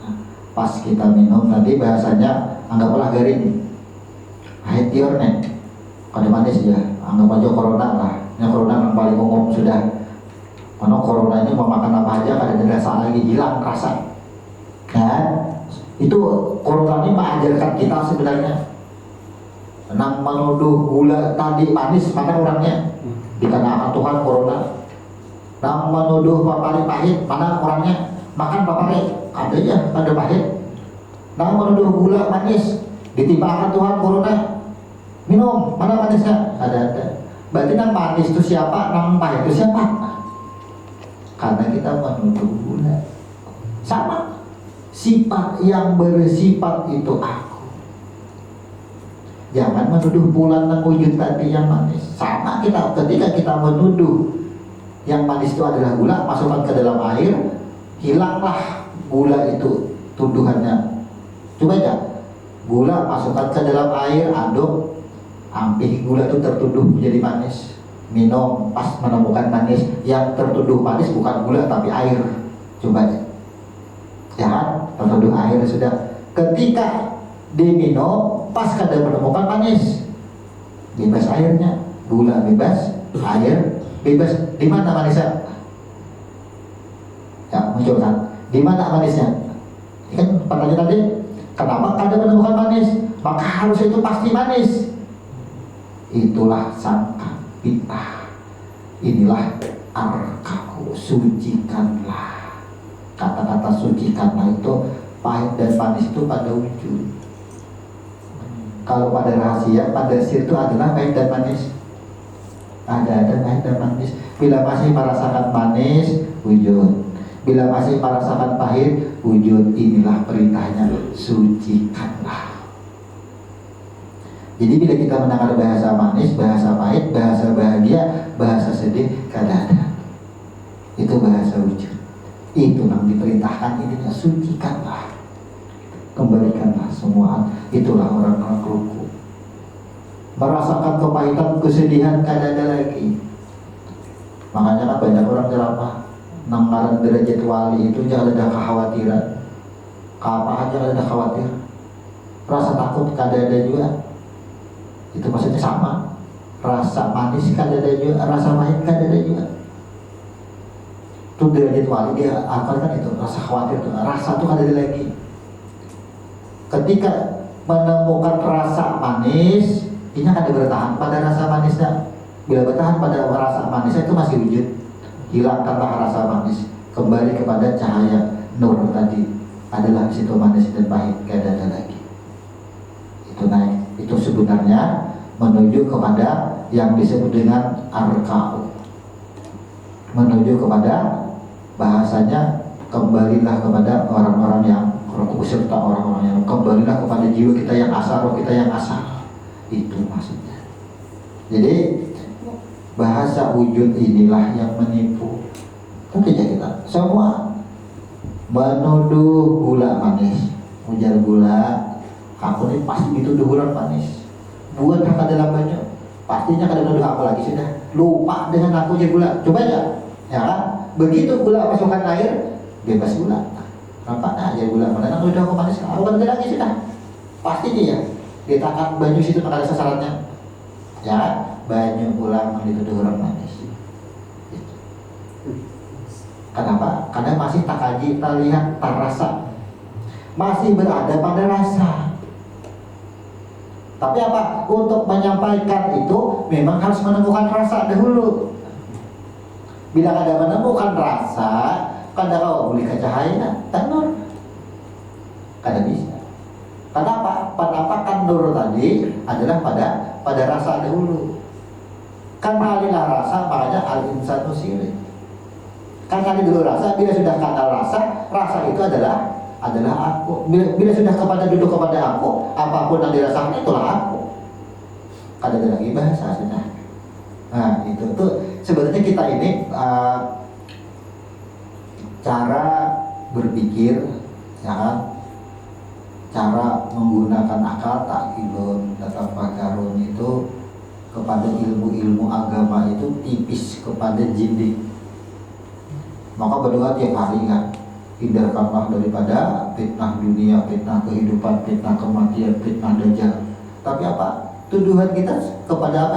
Nah, pas kita minum tadi bahasanya anggaplah garing, pahit tior nih, kada manis ya. Anggap aja corona lah, yang corona yang paling umum sudah. Karena corona ini mau makan apa aja kada ada rasa lagi, hilang rasa. Kan? Itu corona ini mengajarkan kita sebenarnya. Nang menuduh gula tadi manis, mana orangnya? Dikatakan Tuhan corona. Nang menuduh papari pahit, mana orangnya? Makan papari, ada ya, ada pahit. Nang menuduh gula manis, ditimpakan Tuhan corona. Minum, mana manisnya? Ada. Berarti nang manis itu siapa? Nang pahit itu siapa? Karena kita menuduh gula. Sama, sifat yang bersifat itu aku. Jangan menuduh pula nang wujud tadi yang manis. Sama kita ketika kita menuduh yang manis itu adalah gula, masukkan ke dalam air, hilanglah gula itu tuduhannya. Coba aja, gula masukkan ke dalam air, aduk, ampih gula itu tertuduh menjadi manis. Minum, pas menemukan manis, yang tertuduh manis bukan gula tapi air. Coba aja, ya kan? Tertuduh air sudah. Ketika diminum, pas kada menemukan manis, bebas airnya, gula bebas, air bebas. Di mana manisnya? Ya muncul kan? Di mana manisnya? Ini kan pertanyaan tadi, kenapa kada menemukan manis? Maka harusnya itu pasti manis. Itulah sangka bid'ah. Inilah arkaku, sucikanlah. Kata-kata sucikanlah itu pahit dan manis itu pada wujud. Kalau pada rahasia, pada sir itu adalah pahit dan manis. Ada pahit dan manis. Bila masih merasakan manis, wujud. Bila masih merasakan pahit, wujud. Inilah perintahnya, sucikanlah. Jadi bila kita mendengar bahasa manis, bahasa pahit, bahasa bahagia, bahasa sedih, kada ada. Itu bahasa wujud. Itu yang diperintahkan ini, sucikanlah, kembalikanlah semua. Itulah orang-orang ruku. Merasakan kepahitan, kesedihan kada ada lagi. Makanya kan banyak orang ceramah nanggalan derajat wali itu jangan ada kekhawatiran. Apa aja ada khawatir. Rasa takut kada ada juga. Itu maksudnya sama. Rasa manis kada ada juga, rasa pahit kada ada juga. Itu derajat wali dia akalkan itu, rasa khawatir itu, rasa itu kada ada lagi. Ketika menemukan rasa manis, ini kada bertahan pada rasa manisnya. Bila bertahan pada rasa manisnya itu masih wujud. Hilangkanlah rasa manis, kembali kepada cahaya nur tadi. Adalah situ manis dan pahit, kada ada lagi. Itu naik. Itu sebenarnya menuju kepada yang disebut dengan arka'u. Menuju kepada bahasanya kembalilah kepada orang-orang yang ruku, serta orang-orang yang kembalilah kepada jiwa kita yang asal, roh kita yang asal. Itu maksudnya. Jadi bahasa wujud inilah yang menipu. Tentu saja kita semua menuduh gula manis, ujar gula, aku ini pasti dituduh gula manis. Buat kakak dalam banyak, pastinya kada menuduh aku lagi, sudah lupa dengan aku ujar gula. Coba aja, ya kan? Begitu gula masukkan air, bebas gula. Nampaknya aja gula mana nak udah aku manis, aku kan lagi sudah. Pasti dia ditakan baju situ ada sasarannya. Ya, banyak gula yang dituduh orang manis. Gitu. Kenapa? Karena masih tak kaji, tak lihat, tak rasa. Masih berada pada rasa. Tapi apa? Untuk menyampaikan itu memang harus menemukan rasa dahulu. Bila kada menemukan rasa, kada kau boleh ke cahaya, tanur. Kada bisa. Kenapa? Penampakan nur tadi adalah pada rasa dahulu. Karena alilah rasa, makanya al-insanu sirik. Karena dulu rasa, bila sudah kata rasa itu adalah aku. Bila sudah duduk kepada aku, apapun yang dirasakan itulah aku. Kada ada lagi bahasa sudah. Nah itu tuh sebenarnya kita ini cara berpikir, ya kan? Cara menggunakan akal taklun, tatafakarun itu kepada ilmu-ilmu agama itu tipis kepada jindik. Maka berdoa tiap hari kan, hindarkanlah daripada fitnah dunia, fitnah kehidupan, fitnah kematian, fitnah dajjal. Tapi apa? Tuduhan kita kepada apa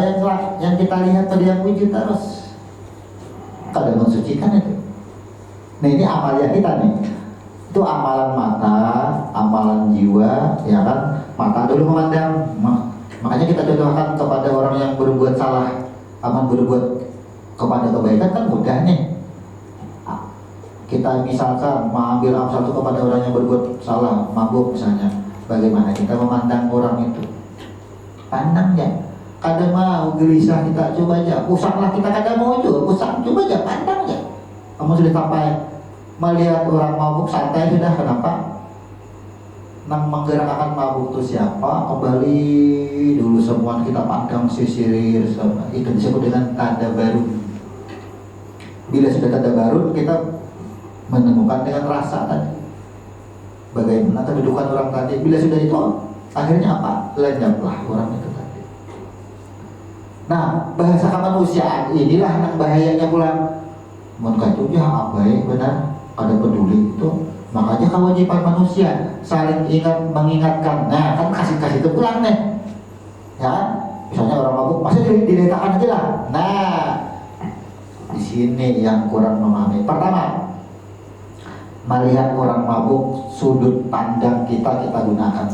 yang kita lihat pada yang wujud terus. Kada mensucikan itu. Nah ini amalia kita nih. Itu amalan mata, amalan jiwa, ya kan? Mata dulu memandang. Makanya kita doakan kepada orang yang berbuat salah, aman berbuat kepada kebaikan kan mudah nih. Kita misalkan mengambil amsal itu kepada orang yang berbuat salah, mabuk misalnya. Bagaimana kita memandang orang itu? Pandang ya. Kada mau gelisah kita, coba aja. Pusanglah kita kada mau juga, pusang coba aja, pandang ya. Kamu sudah sampai melihat orang mabuk santai sudah, kenapa? Nang menggerakkan mabuk itu siapa? Kembali dulu semua kita pandang sisirir sama. Itu disebut dengan tadabarun. Bila sudah tadabarun kita menemukan dengan rasa tadi. Bagaimana kedudukan orang tadi? Bila sudah itu akhirnya apa? Lenyaplah orang itu tadi. Nah bahasa kemanusiaan inilah yang bahayanya pulang. Mengkacu ya abai benar. Ada peduli itu, makanya kewajiban manusia saling mengingatkan. Nah kan kasih itu pulang nih, ya misalnya orang mabuk pasti diletakkan aja lah. Nah di sini yang kurang memahami. Pertama, melihat orang mabuk, sudut pandang kita gunakan.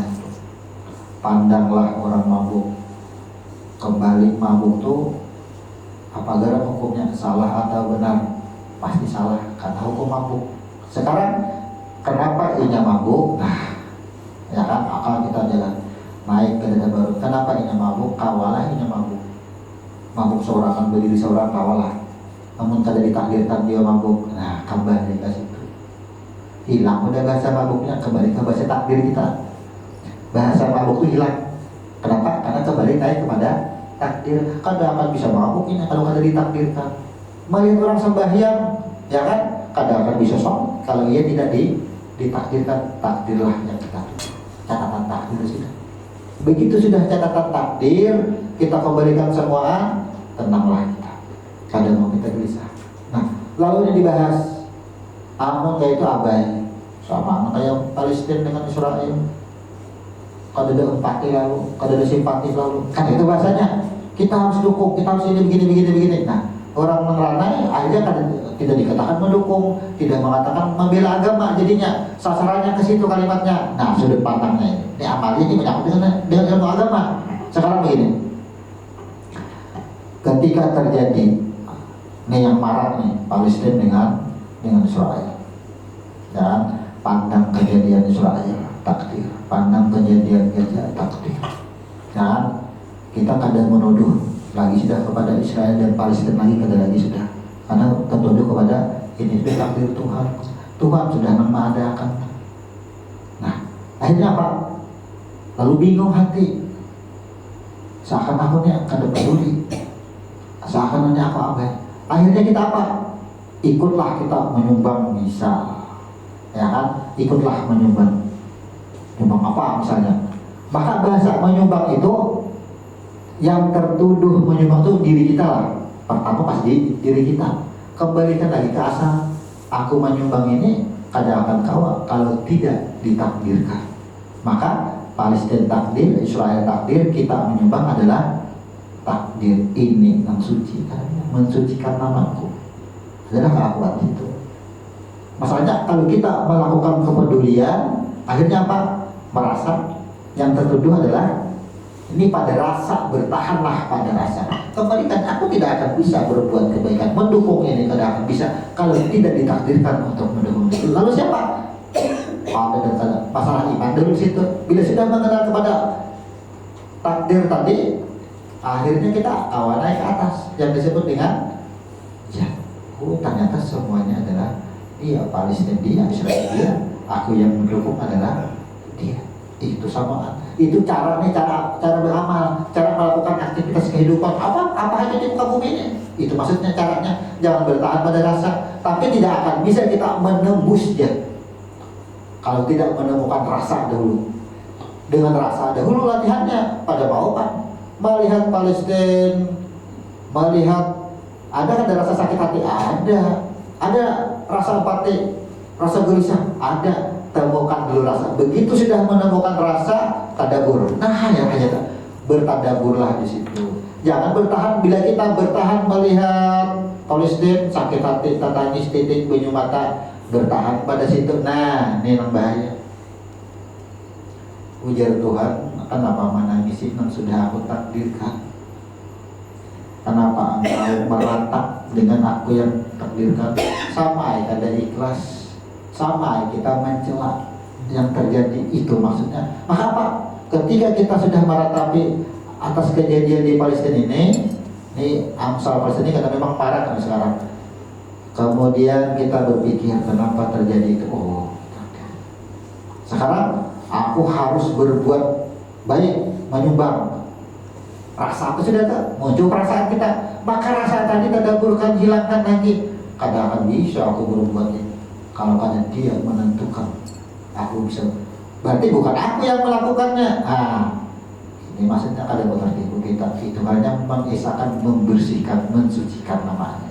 Pandanglah orang mabuk. Kembali mabuk tuh apakah hukumnya salah atau benar? Pasti salah, kata hukum mabuk. Sekarang kenapa inya mabuk? Nah, ya kan akal kita jalan naik ke dada baru. Kenapa inya mabuk? Kawalah inya mabuk. Mabuk seorang kan berdiri seorang kawalah. Namun kada ditakdirkan dia mabuk. Nah, kembali ke situ. Hilang udah bahasa mabuknya, kembali ke bahasa takdir kita. Bahasa mabuk itu hilang. Kenapa? Karena kembali naik kepada takdir. Kada akan bisa mabuk ini kalau kada ditakdirkan. Melihat orang sembahyang, ya kan, kadang akan bisa sholat. kalau ia tidak ditakdirkan, takdirlah yang kita catatan takdir sudah. Begitu sudah catatan takdir kita kembalikan semua, tenanglah kita. Kadang mau kita gelisah. Nah, lalu ini dibahas amun yaitu abai sama kayak Palestina dengan Israel. Kada ada empati lalu, kada ada simpati lalu. Kan itu bahasanya. Kita harus dukung, kita harus ini begini. Nah, orang mengeranai akhirnya kan tidak dikatakan mendukung, tidak mengatakan membela agama, jadinya sasarannya ke situ kalimatnya. Nah, sudut pandangnya ini amalnya ini menyangkut dengan ilmu agama. Sekarang begini, ketika terjadi ini yang marak nih Palestina dengan Israel, dan pandang kejadian Israel takdir, pandang kejadian Gaza takdir, dan kita kadang menuduh lagi sudah kepada Israel dan Palestina lagi kada lagi sudah, karena tertuduh kepada ini sudah takdir Tuhan. Tuhan sudah mengadakan. Nah, akhirnya apa? Lalu bingung hati, seakan-akan kada peduli, seakan-akan apa? Akhirnya kita apa? Ikutlah kita menyumbang misa, ya kan? Ikutlah menyumbang apa misalnya. Maka bahasa menyumbang itu yang tertuduh menyumbang itu diri kita lah. Pertama pasti diri kita. Kembalikan lagi ke asal. Aku menyumbang ini kada akan kawa kalau tidak ditakdirkan. Maka Palestina takdir, Israel takdir, kita menyumbang adalah takdir ini yang suci, mensucikan namaku. Adalah keakuan itu. Masalahnya kalau kita melakukan kepedulian, akhirnya apa? Merasa yang tertuduh adalah ini pada rasa, bertahanlah pada rasa. Kembalikan, aku tidak akan bisa berbuat kebaikan, mendukung ini tidak akan bisa kalau tidak ditakdirkan untuk mendukung itu. Lalu siapa? Ada masalah iman dulu situ. Bila sudah mengenal kepada takdir tadi, akhirnya kita naik ke atas yang disebut dengan ya, ternyata semuanya adalah dia, Palestina dia, Israel dia, aku yang mendukung adalah dia. Itu sama. Itu cara beramal, cara melakukan aktivitas kehidupan apa aja di muka bumi ini. Itu maksudnya caranya, jangan bertahan pada rasa, tapi tidak akan bisa kita menembusnya kalau tidak menemukan rasa dahulu. Dengan rasa dahulu latihannya pada mau kan melihat Palestina, melihat ada rasa sakit hati, ada rasa empati, rasa gelisah, ada. Temukan dulu rasa. Begitu sudah menemukan rasa, tadabur. Nah, ya hanya bertadaburlah di situ. Jangan bertahan. Bila kita bertahan melihat Palestina sakit hati, tangis, titik, bunyi mata, bertahan pada situ. Nah, ini yang bahaya. Ujar Tuhan, kenapa menangisi yang sudah aku takdirkan? Kenapa engkau meratap dengan aku yang takdirkan? Sama ada ikhlas. Sama kita mencela yang terjadi itu maksudnya. Maka apa? Ketika kita sudah meratapi atas kejadian di Palestina ini Amsal Palestina ini karena memang parah kan sekarang. Kemudian kita berpikir kenapa terjadi itu? Oh, sekarang aku harus berbuat baik, menyumbang. Rasa itu sudah muncul perasaan kita. Maka rasa tadi tadaburkan, hilangkan lagi. Kadang akan bisa aku berbuat itu. Kalau kadang dia menentukan aku bisa, berarti bukan aku yang melakukannya. Ini maksudnya kadang mengerti kita itu hanya mengesahkan, membersihkan, mensucikan namanya.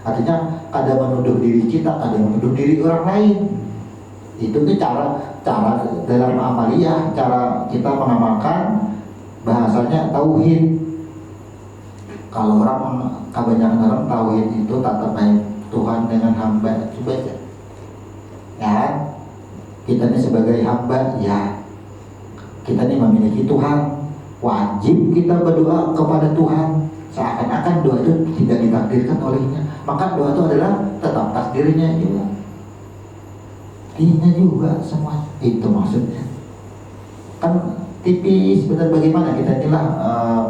Artinya kadang menuduh diri kita, kadang menuduh diri orang lain. Itu cara dalam amaliyah, cara kita mengamalkan bahasanya tauhid. Kalau kebanyakan orang tauhid itu tata baik Tuhan dengan hamba. Coba aja. Ya, kita ini sebagai hamba, ya kita ini memiliki Tuhan, wajib kita berdoa kepada Tuhan. Seakan-akan doa itu tidak ditakdirkan olehnya, maka doa itu adalah tetap takdirnya juga, dinya juga semua. Itu maksudnya. Kan tipis benar bagaimana kita inilah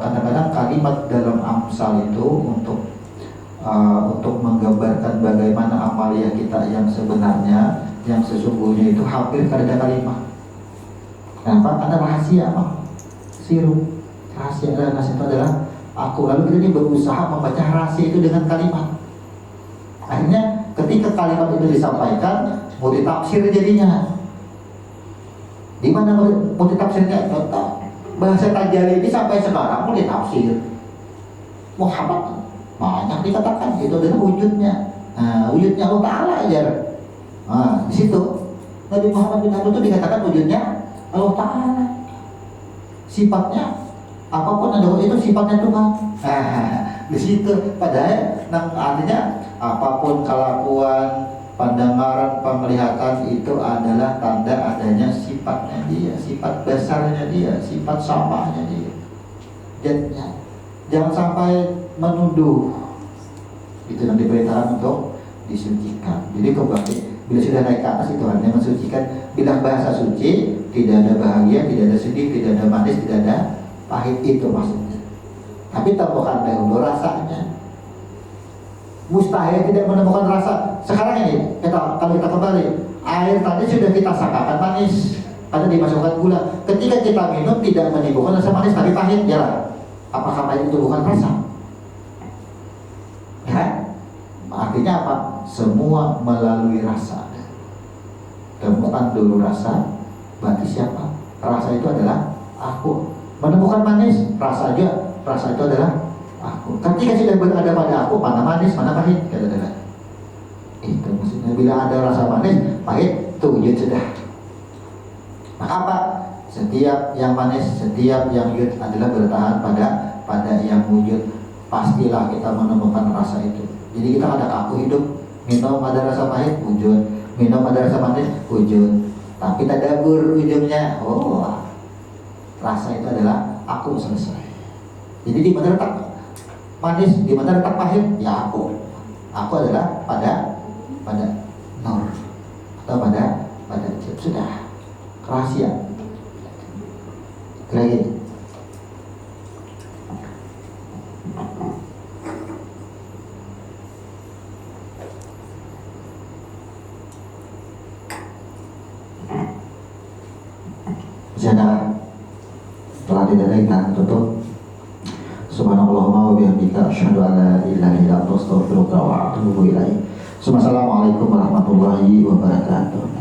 kadang-kadang kalimat dalam Amsal itu untuk menggambarkan bagaimana amalia kita yang sebenarnya, yang sesungguhnya itu hampir kada ada kalimat. Kenapa? Karena rahasia apa? Sirup. Rahasia itu adalah aku. Lalu kita ini berusaha membaca rahasia itu dengan kalimat. Akhirnya ketika kalimat itu disampaikan, multitafsir jadinya. Di mana multitafsirnya? Contoh bahasa Tajalili ini sampai sekarang multitafsir. Muhammad banyak dikatakan itu adalah wujudnya. Nah, wujudnya Allah Ta'ala aja. Nah, di situ Nabi Muhammad bin Abdul itu dikatakan wujudnya Allah Ta'ala. Sifatnya apapun ada itu sifatnya Tuhan. Di situ padahal artinya apapun kelakuan, pandangan, penglihatan itu adalah tanda adanya sifatnya dia, sifat besarnya dia, sifat samanya dia. Jangan sampai menuduh. Itu yang diperintahkan untuk disucikan. Jadi kembali bila sudah naik ke atas itu hanya mensucikan. Bila bahasa suci tidak ada bahagia, tidak ada sedih, tidak ada manis, tidak ada pahit, itu maksudnya. Tapi temukan dahulu rasanya. Mustahil tidak menemukan rasa. Sekarang ini kalau kita kembali, air tadi sudah kita sangkakan manis karena dimasukkan gula. Ketika kita minum tidak menimbulkan rasa manis tapi pahit, ya. Apakah pahit itu bukan rasa? Ya, artinya apa? Semua melalui rasa. Temukan dulu rasa. Bagi siapa? Rasa itu adalah aku. Menemukan manis, rasa aja. Rasa itu adalah aku. Ketika sudah berada pada aku, mana manis, mana pahit, kata-kata. Itu maksudnya bila ada rasa manis, pahit, itu wujud sudah. Maka apa? Setiap yang manis, setiap yang wujud adalah bertahan pada yang wujud. Pastilah kita menemukan rasa itu. Jadi kita ada aku hidup, minum ada rasa pahit, wujud. Minum ada rasa manis, wujud. Tapi tadabbur ujungnya, rasa itu adalah aku, selesai. Jadi di mana letak manis, di mana letak pahit, ya aku. Aku adalah pada nur atau pada sudah rahasia. Lagi. Saudara, telah didirikan tutup. Subhanallahumma wa bihamdika asyhadu an la ilaha illa anta astaghfiruka wa atubu ilaik. Assalamualaikum warahmatullahi wabarakatuh.